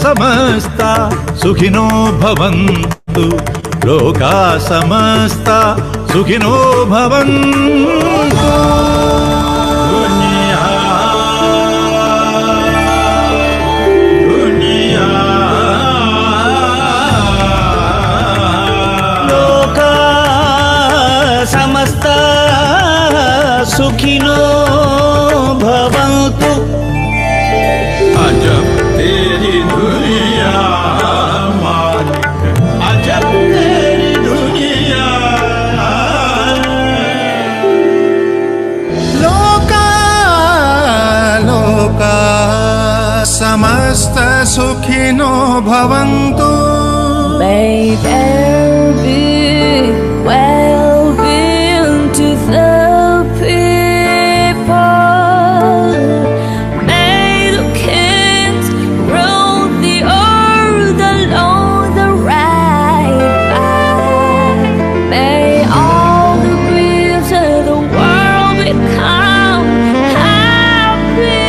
समस्ता सुखिनो भवन्तु, लोका समस्ता सुखिनो भवन्तु। लोका समस्ता सुखिनो भवन्तु। अजब तेरी दुनिया मालिक, अजब तेरी दुनिया। लोका लोका समस्त सुखिनो भवन्तु। May there be well-being to the people. May the kings rule the earth along the right path. May all the griefs of the world become happy.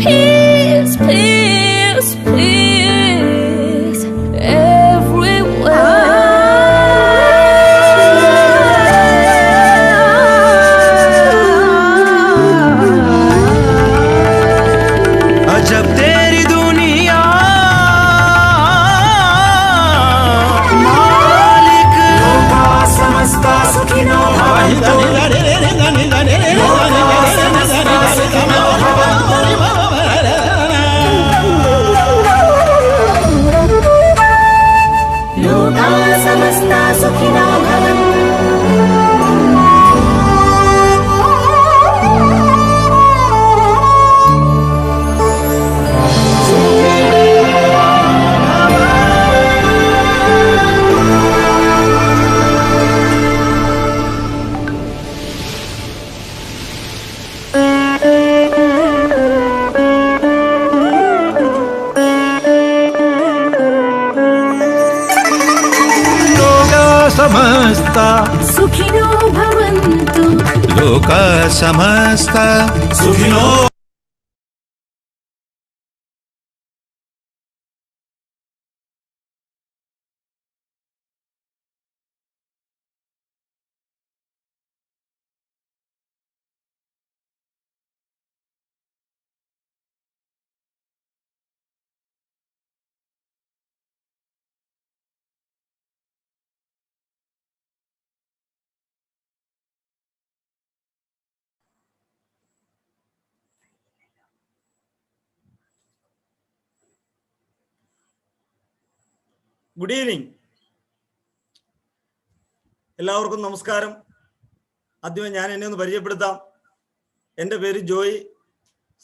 Peace, peace, peace everywhere. अजब तेरी दुनिया मालिक। लोका समस्ता सुखिनो भवन्तु। लोका समस्ता सुखिनो भवन्तु। लोका समस्ता सुखिनो भवन्तु। लोका समस्ता सुखिनो। ഗുഡ് ഈവനിങ്, എല്ലാവർക്കും നമസ്കാരം. ആദ്യമേ ഞാൻ എന്നെ ഒന്ന് പരിചയപ്പെടുത്താം. എൻ്റെ പേര് ജോയ്,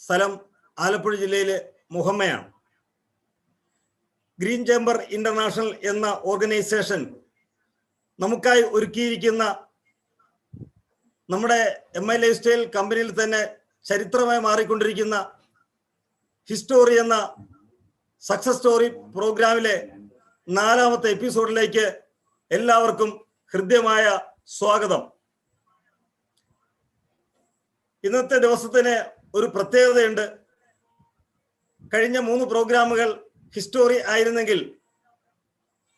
സ്ഥലം ആലപ്പുഴ ജില്ലയിലെ മുഹമ്മയാണ്. ഗ്രീൻ ചേംബർ ഇന്റർനാഷണൽ എന്ന ഓർഗനൈസേഷൻ നമുക്കായി ഒരുക്കിയിരിക്കുന്ന നമ്മുടെ MI ലൈഫ് സ്റ്റൈൽ കമ്പനിയിൽ തന്നെ ചരിത്രമായി മാറിക്കൊണ്ടിരിക്കുന്ന ഹിസ്റ്റോറി എന്ന സക്സസ് സ്റ്റോറി പ്രോഗ്രാമിലെ 4ാമത്തെ എപ്പിസോഡിലേക്ക് എല്ലാവർക്കും ഹൃദ്യമായ സ്വാഗതം. ഇന്നത്തെ ദിവസത്തിന് ഒരു പ്രത്യേകതയുണ്ട്. കഴിഞ്ഞ 3 പ്രോഗ്രാമുകൾ ഹിസ്റ്റോറി ആയിരുന്നെങ്കിൽ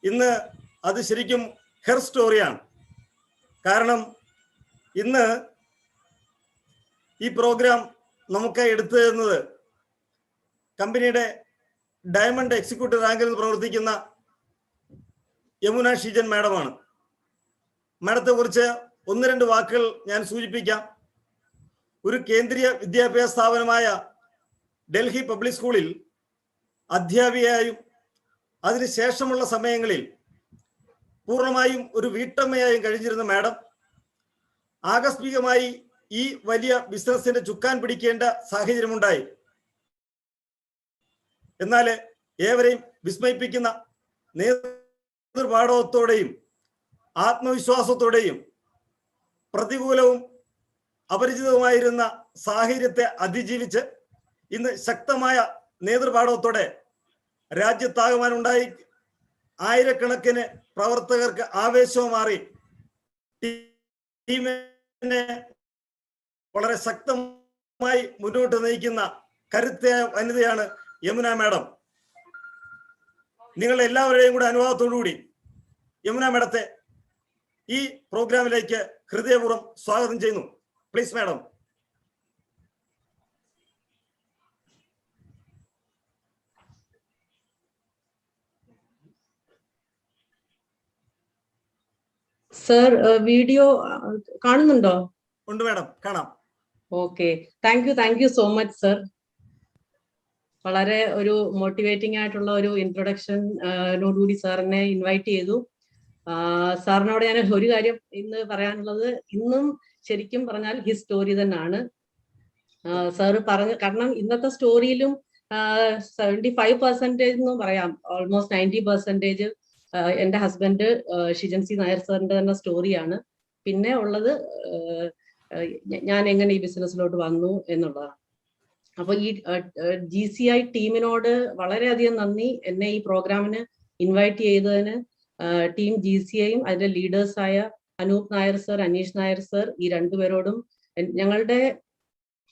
ഇന്ന് അത് ശരിക്കും ഹെർ സ്റ്റോറിയാണ്. കാരണം ഇന്ന് ഈ പ്രോഗ്രാം നമുക്കായി എടുത്തു തരുന്നത് കമ്പനിയുടെ ഡയമണ്ട് എക്സിക്യൂട്ടീവ് റാങ്കിൽ നിന്ന് പ്രവർത്തിക്കുന്ന യമുന ഷീജൻ മാഡമാണ്. മാഡത്തെ കുറിച്ച് 1-2 വാക്കുകൾ ഞാൻ സൂചിപ്പിക്കാം. ഒരു കേന്ദ്രീയ വിദ്യാഭ്യാസ സ്ഥാപനമായ ഡൽഹി പബ്ലിക് സ്കൂളിൽ അധ്യാപികയായും അതിനുശേഷമുള്ള സമയങ്ങളിൽ പൂർണ്ണമായും ഒരു വീട്ടമ്മയായും കഴിഞ്ഞിരുന്ന മാഡം ആകസ്മികമായി ഈ വലിയ ബിസിനസിന്റെ ചുക്കാൻ പിടിക്കേണ്ട സാഹചര്യമുണ്ടായി. എന്നാൽ ഏവരെയും വിസ്മയിപ്പിക്കുന്ന നേതൃപാടവത്തോടെയും ആത്മവിശ്വാസത്തോടെയും പ്രതികൂലവും അപരിചിതവുമായിരുന്ന സാഹചര്യത്തെ അതിജീവിച്ച് ഇന്ന് ശക്തമായ നേതൃപാടവത്തോടെ രാജ്യത്താകമാനുണ്ടായി ആയിരക്കണക്കിന് പ്രവർത്തകർക്ക് ആവേശവും മാറി ടീമിനെ വളരെ ശക്തമായി മുന്നോട്ട് നയിക്കുന്ന കരുത്ത വനിതയാണ് യമുന മാഡം. നിങ്ങളുടെ എല്ലാവരുടെയും കൂടെ അനുവാദത്തോടുകൂടി യമുന മാഡത്തെ ഈ പ്രോഗ്രാമിലേക്ക് ഹൃദയപൂർവ്വം സ്വാഗതം ചെയ്യുന്നു. Please madam. സർ വീഡിയോ കാണുന്നുണ്ടോ? ഉണ്ട് മാഡം, കാണാം. Okay, thank you so much sir. വളരെ ഒരു മോട്ടിവേറ്റിംഗ് ആയിട്ടുള്ള ഒരു ഇൻട്രൊഡക്ഷനോടുകൂടി സാറിനെ ഇൻവൈറ്റ് ചെയ്തു. സാറിനോട് ഞാൻ ഒരു കാര്യം ഇന്ന് പറയാനുള്ളത്, ഇന്നും ശരിക്കും പറഞ്ഞാൽ ഹിസ് സ്റ്റോറി തന്നെയാണ് സാറ് പറഞ്ഞു. കാരണം ഇന്നത്തെ സ്റ്റോറിയിലും 75% എന്നും പറയാം, ഓൾമോസ്റ്റ് 90% എൻ്റെ ഹസ്ബൻഡ് ഷിജൻ സി നായർ സാറിന്റെ തന്നെ സ്റ്റോറിയാണ്. പിന്നെ ഉള്ളത് ഞാൻ എങ്ങനെ ഈ ബിസിനസ്സിലോട്ട് വന്നു എന്നുള്ളതാണ്. അപ്പൊ ഈ GCI ടീമിനോട് വളരെയധികം നന്ദി, എന്നെ ഈ പ്രോഗ്രാമിന് ഇൻവൈറ്റ് ചെയ്തതിന്. ടീം GCIയും അതിന്റെ ലീഡേഴ്സായ അനൂപ് നായർ സർ, അനീഷ് നായർ സർ, ഈ രണ്ടുപേരോടും. ഞങ്ങളുടെ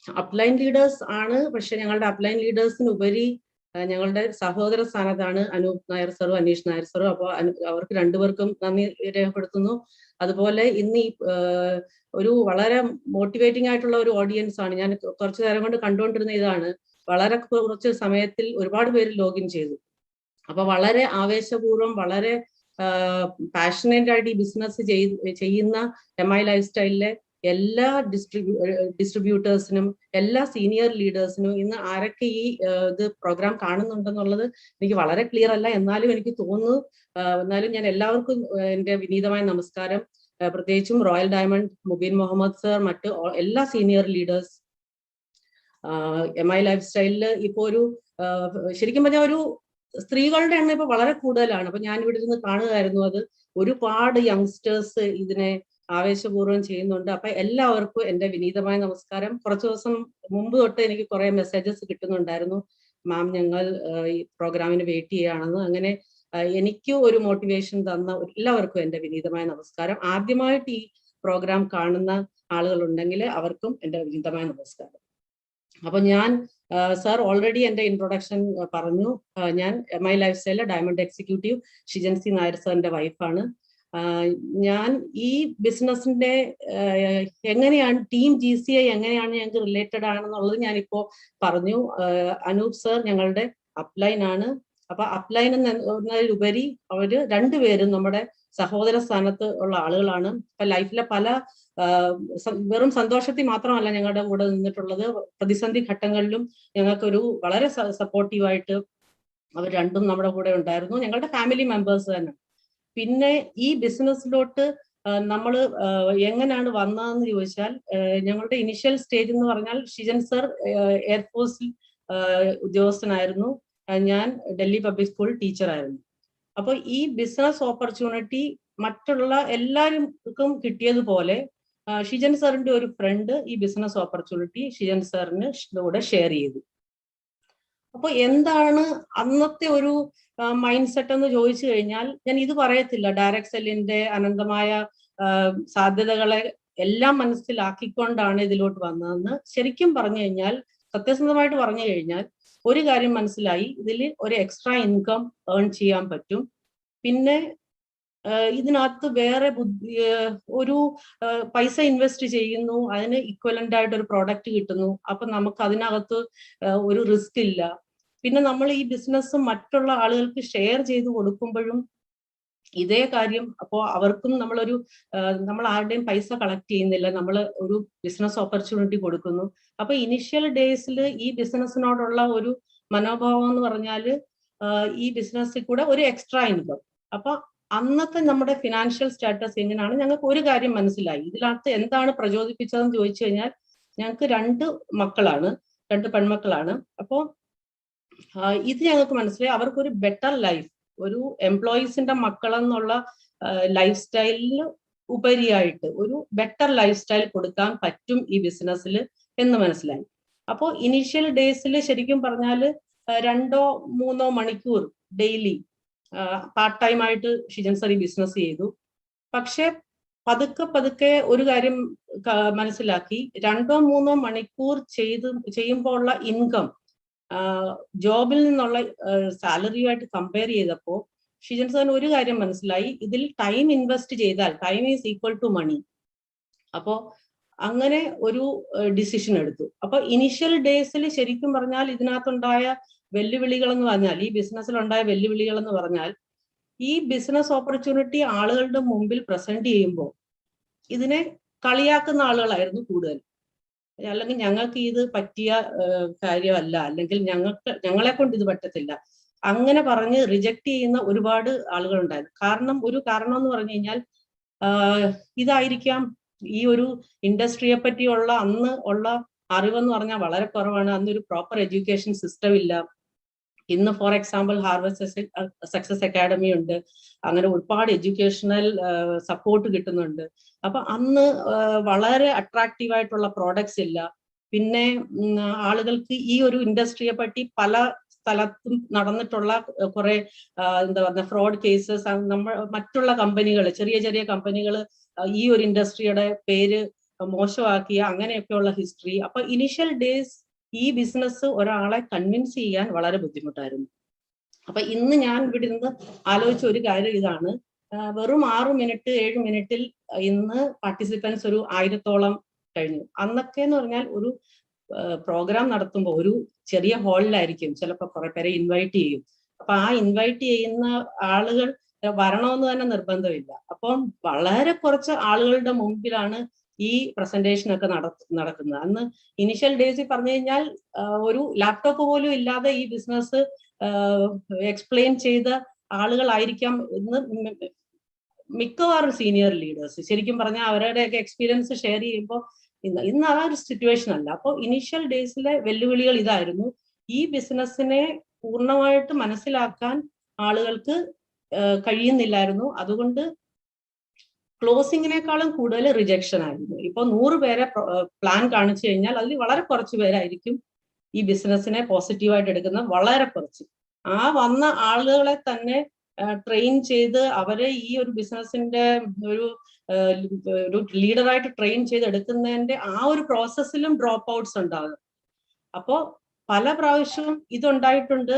അപ്ലൈൻ ലീഡേഴ്സ് ആണ്, പക്ഷെ ഞങ്ങളുടെ അപ്ലൈൻ ലീഡേഴ്സിന് ഉപരി ഞങ്ങളുടെ സഹോദര സ്ഥാനത്താണ് അനൂപ് നായർ സറും അനീഷ് നായർ സറും. അപ്പോൾ അവർക്ക് രണ്ടുപേർക്കും നന്ദി രേഖപ്പെടുത്തുന്നു. അതുപോലെ ഇന്ന് ഈ ഒരു വളരെ മോട്ടിവേറ്റിംഗ് ആയിട്ടുള്ള ഒരു ഓഡിയൻസ് ആണ്. ഞാൻ കുറച്ചു നേരം കൊണ്ട് കണ്ടുകൊണ്ടിരുന്ന ഇതാണ്, വളരെ കുറച്ച് സമയത്തിൽ ഒരുപാട് പേര് ലോഗിൻ ചെയ്തു. അപ്പൊ വളരെ ആവേശപൂർവ്വം, വളരെ പാഷനേറ്റ് ആയിട്ട് ഈ ബിസിനസ് ചെയ്യുന്ന MI ലൈഫ് സ്റ്റൈലിലെ എല്ലാ ഡിസ്ട്രിബ്യൂട്ടേഴ്സിനും, എല്ലാ സീനിയർ ലീഡേഴ്സിനും, ഇന്ന് ആരൊക്കെ ഈ ഇത് പ്രോഗ്രാം കാണുന്നുണ്ടെന്നുള്ളത് എനിക്ക് വളരെ ക്ലിയർ അല്ല, എന്നാലും എനിക്ക് തോന്നുന്നു. എന്നാലും ഞാൻ എല്ലാവർക്കും എൻ്റെ വിനീതമായ നമസ്കാരം. പ്രത്യേകിച്ചും royal diamond Mubeen Muhammad sir, മറ്റ് എല്ലാ സീനിയർ ലീഡേഴ്സ്. MI ലൈഫ് സ്റ്റൈലില് ഇപ്പൊ ഒരു ശരിക്കും പറഞ്ഞാൽ ഒരു സ്ത്രീകളുടെ എണ്ണം ഇപ്പൊ വളരെ കൂടുതലാണ്. അപ്പൊ ഞാൻ ഇവിടെ ഇരുന്ന് കാണുകയായിരുന്നു, അത് ഒരുപാട് യങ്സ്റ്റേഴ്സ് ഇതിനെ ആവേശപൂർവ്വം ചെയ്യുന്നുണ്ട്. അപ്പൊ എല്ലാവർക്കും എൻ്റെ വിനീതമായ നമസ്കാരം. കുറച്ചു ദിവസം മുമ്പ് തൊട്ട് എനിക്ക് കുറെ മെസ്സേജസ് കിട്ടുന്നുണ്ടായിരുന്നു, മാം ഞങ്ങൾ ഈ പ്രോഗ്രാമിന് വെയിറ്റ് ചെയ്യുകയാണെന്ന്. അങ്ങനെ എനിക്ക് ഒരു മോട്ടിവേഷൻ തന്ന എല്ലാവർക്കും എൻ്റെ വിനീതമായ നമസ്കാരം. ആദ്യമായിട്ട് ഈ പ്രോഗ്രാം കാണുന്ന ആളുകളുണ്ടെങ്കിൽ അവർക്കും എൻ്റെ വിനീതമായ നമസ്കാരം. അപ്പൊ ഞാൻ സാർ ഓൾറെഡി എൻ്റെ ഇൻട്രൊഡക്ഷൻ പറഞ്ഞു. ഞാൻ MI ലൈഫ് സ്റ്റൈലിലെ diamond executive Shijan C Nair സാറിന്റെ വൈഫാണ്. ഞാൻ ഈ ബിസിനസിന്റെ എങ്ങനെയാണ് ടീം GCI എങ്ങനെയാണ് ഞങ്ങൾക്ക് റിലേറ്റഡ് ആണെന്നുള്ളത് ഞാനിപ്പോ പറഞ്ഞു. അനൂപ് സർ ഞങ്ങളുടെ അപ്ലൈൻ ആണ്. അപ്പൊ അപ്ലൈൻ എന്നതിലുപരി അവര് രണ്ടുപേരും നമ്മുടെ സഹോദര സ്ഥാനത്ത് ഉള്ള ആളുകളാണ്. ഇപ്പൊ ലൈഫിലെ പല വെറും സന്തോഷത്തിൽ മാത്രമല്ല ഞങ്ങളുടെ കൂടെ നിന്നിട്ടുള്ളത്, പ്രതിസന്ധി ഘട്ടങ്ങളിലും ഞങ്ങൾക്കൊരു വളരെ സപ്പോർട്ടീവായിട്ട് അവർ രണ്ടും നമ്മുടെ കൂടെ ഉണ്ടായിരുന്നു. ഞങ്ങളുടെ ഫാമിലി മെമ്പേഴ്സ് തന്നെ. പിന്നെ ഈ ബിസിനസ്സിലോട്ട് നമ്മൾ എങ്ങനെയാണ് വന്നതെന്ന് ചോദിച്ചാൽ, ഞങ്ങളുടെ ഇനിഷ്യൽ സ്റ്റേജ് എന്ന് പറഞ്ഞാൽ, ഷിജൻ സർ എയർഫോഴ്സിൽ ഉദ്യോഗസ്ഥനായിരുന്നു, ഞാൻ ഡൽഹി പബ്ലിക് സ്കൂൾ ടീച്ചറായിരുന്നു. അപ്പൊ ഈ ബിസിനസ് ഓപ്പർച്യൂണിറ്റി മറ്റുള്ള എല്ലാവർക്കും കിട്ടിയതുപോലെ ഷിജൻ സാറിന്റെ ഒരു ഫ്രണ്ട് ഈ ബിസിനസ് ഓപ്പർച്യൂണിറ്റി ഷിജൻ സാറിന് കൂടെ ഷെയർ ചെയ്തു. അപ്പൊ എന്താണ് അന്നത്തെ ഒരു മൈൻഡ് സെറ്റ് എന്ന് ചോദിച്ചു കഴിഞ്ഞാൽ, ഞാൻ ഇത് പറയത്തില്ല, ഡയറക്ട് സെല്ലിന്റെ അനന്തമായ സാധ്യതകളെ എല്ലാം മനസ്സിലാക്കിക്കൊണ്ടാണ് ഇതിലോട്ട് വന്നതെന്ന്. ശരിക്കും പറഞ്ഞു കഴിഞ്ഞാൽ, സത്യസന്ധമായിട്ട് പറഞ്ഞു കഴിഞ്ഞാൽ, ഒരു കാര്യം മനസ്സിലായി, ഇതിൽ ഒരു എക്സ്ട്രാ ഇൻകം ഏൺ ചെയ്യാൻ പറ്റും. പിന്നെ ഇതിനകത്ത് വേറെ ഒരു പൈസ ഇൻവെസ്റ്റ് ചെയ്യുന്നു, അതിന് ഇക്വലന്റ് ആയിട്ട് ഒരു പ്രോഡക്റ്റ് കിട്ടുന്നു. അപ്പൊ നമുക്ക് അതിനകത്ത് ഒരു റിസ്ക് ഇല്ല. പിന്നെ നമ്മൾ ഈ ബിസിനസ് മറ്റുള്ള ആളുകൾക്ക് ഷെയർ ചെയ്ത് കൊടുക്കുമ്പോഴും ഇതേ കാര്യം. അപ്പോൾ അവർക്കും നമ്മൾ ആരുടെയും പൈസ കളക്ട് ചെയ്യുന്നില്ല, നമ്മൾ ഒരു ബിസിനസ് ഓപ്പർച്യൂണിറ്റി കൊടുക്കുന്നു. അപ്പൊ ഇനിഷ്യൽ ഡേയ്സിൽ ഈ ബിസിനസ്സിനോടുള്ള ഒരു മനോഭാവം എന്ന് പറഞ്ഞാൽ, ഈ ബിസിനസ്സിൽ കൂടെ ഒരു എക്സ്ട്രാ ഇൻകം. അപ്പൊ അന്നത്തെ നമ്മുടെ ഫിനാൻഷ്യൽ സ്റ്റാറ്റസ് എങ്ങനെയാണ് ഞങ്ങൾക്ക് ഒരു കാര്യം മനസ്സിലായി. ഇതിനകത്ത് എന്താണ് പ്രചോദിപ്പിച്ചതെന്ന് ചോദിച്ചു കഴിഞ്ഞാൽ, ഞങ്ങൾക്ക് 2 മക്കളാണ്, 2 പെൺമക്കളാണ്. അപ്പോൾ ഇത് ഞങ്ങൾക്ക് മനസ്സിലായി, അവർക്കൊരു ബെറ്റർ ലൈഫ്, ഒരു എംപ്ലോയീസിന്റെ മക്കളെന്നുള്ള ലൈഫ് സ്റ്റൈലിന് ഉപരിയായിട്ട് ഒരു ബെറ്റർ ലൈഫ് സ്റ്റൈൽ കൊടുക്കാൻ പറ്റും ഈ ബിസിനസ്സിൽ എന്ന് മനസ്സിലായി. അപ്പോൾ ഇനീഷ്യൽ ഡേയ്സിൽ ശരിക്കും പറഞ്ഞാൽ 2-3 മണിക്കൂർ ഡെയിലി പാർട്ട് ടൈം ആയിട്ട് ഷിജൻ സർ ഈ ബിസിനസ് ചെയ്തു. പക്ഷെ പതുക്കെ ഒരു കാര്യം മനസ്സിലാക്കി, 2-3 മണിക്കൂർ ചെയ്യുമ്പോൾ ഉള്ള ഇൻകം ജോബിൽ നിന്നുള്ള സാലറിയുമായിട്ട് കമ്പയർ ചെയ്തപ്പോൾ ഷിജൻ സാറിന് ഒരു കാര്യം മനസ്സിലായി, ഇതിൽ ടൈം ഇൻവെസ്റ്റ് ചെയ്താൽ time is equal to money. അപ്പോൾ അങ്ങനെ ഒരു ഡിസിഷൻ എടുത്തു. അപ്പൊ ഇനിഷ്യൽ ഡേയ്സിൽ ശരിക്കും പറഞ്ഞാൽ ഇതിനകത്തുണ്ടായ വെല്ലുവിളികൾ എന്ന് പറഞ്ഞാൽ, ഈ ബിസിനസ്സിലുണ്ടായ വെല്ലുവിളികൾ എന്ന് പറഞ്ഞാൽ, ഈ ബിസിനസ് ഓപ്പർച്യൂണിറ്റി ആളുകളുടെ മുമ്പിൽ പ്രസന്റ് ചെയ്യുമ്പോൾ ഇതിനെ കളിയാക്കുന്ന ആളുകളായിരുന്നു കൂടുതൽ. അല്ലെങ്കിൽ ഞങ്ങൾക്ക് ഇത് പറ്റിയ കാര്യമല്ല, അല്ലെങ്കിൽ ഞങ്ങളെ കൊണ്ട് ഇത് പറ്റത്തില്ല, അങ്ങനെ പറഞ്ഞ് റിജക്ട് ചെയ്യുന്ന ഒരുപാട് ആളുകളുണ്ടായിരുന്നു. ഒരു കാരണം എന്ന് പറഞ്ഞു കഴിഞ്ഞാൽ ഇതായിരിക്കാം, ഈ ഒരു ഇൻഡസ്ട്രിയെ പറ്റിയുള്ള അന്ന് ഉള്ള അറിവെന്ന് പറഞ്ഞാൽ വളരെ കുറവാണ്. അന്നൊരു പ്രോപ്പർ എഡ്യൂക്കേഷൻ സിസ്റ്റം ഇല്ല. ഇന്ന് for example harvest success academy ഉണ്ട്, അങ്ങനെ ഒരുപാട് എഡ്യൂക്കേഷണൽ സപ്പോർട്ട് കിട്ടുന്നുണ്ട്. അപ്പൊ അന്ന് വളരെ അട്രാക്റ്റീവ് ആയിട്ടുള്ള പ്രോഡക്ട്സ് ഇല്ല. പിന്നെ ആളുകൾക്ക് ഈ ഒരു ഇൻഡസ്ട്രിയെ പറ്റി പല സ്ഥലത്തും നടന്നിട്ടുള്ള കുറെ എന്താ പറയുക ഫ്രോഡ് കേസസ്, മറ്റുള്ള കമ്പനികൾ, ചെറിയ ചെറിയ കമ്പനികൾ ഈ ഒരു ഇൻഡസ്ട്രിയുടെ പേര് മോശമാക്കിയ അങ്ങനെയൊക്കെയുള്ള ഹിസ്റ്ററി. അപ്പൊ ഇനിഷ്യൽ ഡേയ്സ് ഈ ബിസിനസ് ഒരാളെ കൺവിൻസ് ചെയ്യാൻ വളരെ ബുദ്ധിമുട്ടായിരുന്നു. അപ്പൊ ഇന്ന് ഞാൻ ഇവിടെ നിന്ന് ആലോചിച്ച ഒരു കാര്യം ഇതാണ്, വെറും 6 മിനിറ്റ് 7 മിനിറ്റിൽ ഇന്ന് പാർട്ടിസിപ്പൻസ് ഒരു 1000-ഓളം കഴിഞ്ഞു. അന്നൊക്കെ എന്ന് പറഞ്ഞാൽ ഒരു പ്രോഗ്രാം നടത്തുമ്പോൾ ഒരു ചെറിയ ഹാളിലായിരിക്കും, ചിലപ്പോൾ കുറെ പേരെ ഇൻവൈറ്റ് ചെയ്യും. അപ്പൊ ആ ഇൻവൈറ്റ് ചെയ്യുന്ന ആളുകൾ വരണമെന്ന് തന്നെ നിർബന്ധമില്ല. അപ്പം വളരെ കുറച്ച് ആളുകളുടെ മുമ്പിലാണ് ഈ പ്രസന്റേഷൻ ഒക്കെ നടക്കുന്നത്. അന്ന് ഇനിഷ്യൽ ഡേയ്സിൽ പറഞ്ഞു കഴിഞ്ഞാൽ ഒരു ലാപ്ടോപ്പ് പോലും ഇല്ലാതെ ഈ ബിസിനസ് എക്സ്പ്ലെയിൻ ചെയ്ത ആളുകളായിരിക്കാം ഇന്ന് മിക്കവാറും സീനിയർ ലീഡേഴ്സ്. ശരിക്കും പറഞ്ഞാൽ അവരുടെയൊക്കെ എക്സ്പീരിയൻസ് ഷെയർ ചെയ്യുമ്പോൾ ഇന്ന് ആ ഒരു സിറ്റുവേഷൻ അല്ല. അപ്പോൾ ഇനീഷ്യൽ ഡേയ്സിലെ വെല്ലുവിളികൾ ഇതായിരുന്നു. ഈ ബിസിനസ്സിനെ പൂർണ്ണമായിട്ട് മനസ്സിലാക്കാൻ ആളുകൾക്ക് കഴിയുന്നില്ലായിരുന്നു. അതുകൊണ്ട് ക്ലോസിങ്ങിനേക്കാളും കൂടുതൽ റിജക്ഷൻ ആയിരുന്നു. ഇപ്പൊ 100 പേരെ പ്ലാൻ കാണിച്ചു കഴിഞ്ഞാൽ അതിൽ വളരെ കുറച്ച് പേരായിരിക്കും ഈ ബിസിനസ്സിനെ പോസിറ്റീവായിട്ട് എടുക്കുന്നത്, വളരെ കുറച്ച്. ആ വന്ന ആളുകളെ തന്നെ ട്രെയിൻ ചെയ്ത് അവരെ ഈ ഒരു ബിസിനസിന്റെ ഒരു ലീഡറായിട്ട് ട്രെയിൻ ചെയ്ത് എടുക്കുന്നതിന്റെ ആ ഒരു പ്രോസസ്സിലും ഡ്രോപ്പ് ഔട്ട്സ് ഉണ്ടാകും. അപ്പോ പല പ്രാവശ്യവും ഇതുണ്ടായിട്ടുണ്ട്.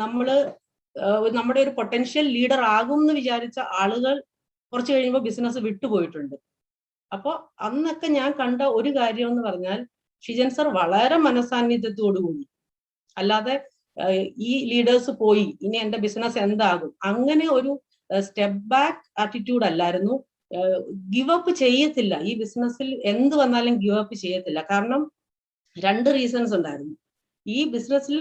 നമ്മുടെ ഒരു പൊട്ടൻഷ്യൽ ലീഡർ ആകും എന്ന് വിചാരിച്ച ആളുകൾ കുറച്ച് കഴിയുമ്പോൾ ബിസിനസ് വിട്ടുപോയിട്ടുണ്ട്. അപ്പോൾ അന്നൊക്കെ ഞാൻ കണ്ട ഒരു കാര്യം എന്ന് പറഞ്ഞാൽ, ഷിജൻ സർ വളരെ മനസാന്നിധ്യത്തോടുകൂടി, അല്ലാതെ ഈ ലീഡേഴ്സ് പോയി ഇനി എന്റെ ബിസിനസ് എന്താകും അങ്ങനെ ഒരു സ്റ്റെപ്പ് ബാക്ക് ആറ്റിറ്റ്യൂഡ് അല്ലായിരുന്നു. ഗിവ് അപ്പ് ചെയ്യത്തില്ല, ഈ ബിസിനസ്സിൽ എന്ത് വന്നാലും ഗിവ് അപ്പ് ചെയ്യത്തില്ല. കാരണം 2 റീസൺസ് ഉണ്ടായിരുന്നു. ഈ ബിസിനസ്സിൽ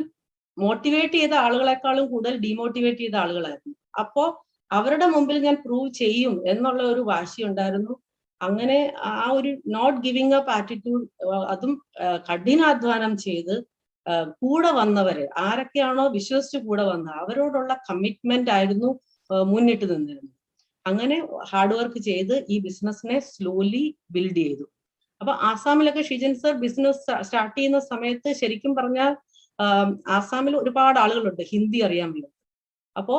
മോട്ടിവേറ്റ് ചെയ്ത ആളുകളെക്കാളും കൂടുതൽ ഡീമോട്ടിവേറ്റ് ചെയ്ത ആളുകളായിരുന്നു. അപ്പോ അവരുടെ മുമ്പിൽ ഞാൻ പ്രൂവ് ചെയ്യും എന്നുള്ള ഒരു വാശി ഉണ്ടായിരുന്നു. അങ്ങനെ ആ ഒരു നോട്ട് ഗിവിങ് അപ്പ് ആറ്റിറ്റ്യൂഡ്, അതും കഠിനാധ്വാനം ചെയ്ത് കൂടെ വന്നവരെ ആരൊക്കെയാണോ വിശ്വസിച്ച് കൂടെ വന്ന അവരോടുള്ള കമ്മിറ്റ്മെന്റ് ആയിരുന്നു മുന്നിട്ട് നിന്നിരുന്നത്. അങ്ങനെ ഹാർഡ് വർക്ക് ചെയ്ത് ഈ ബിസിനസ്സിനെ സ്ലോലി ബിൽഡ് ചെയ്തു. അപ്പൊ ആസാമിലൊക്കെ ഷിജൻ സർ ബിസിനസ് സ്റ്റാർട്ട് ചെയ്യുന്ന സമയത്ത് ശരിക്കും പറഞ്ഞാൽ ആസാമിൽ ഒരുപാട് ആളുകളുണ്ട് ഹിന്ദി അറിയാൻ വേണ്ടി. അപ്പോ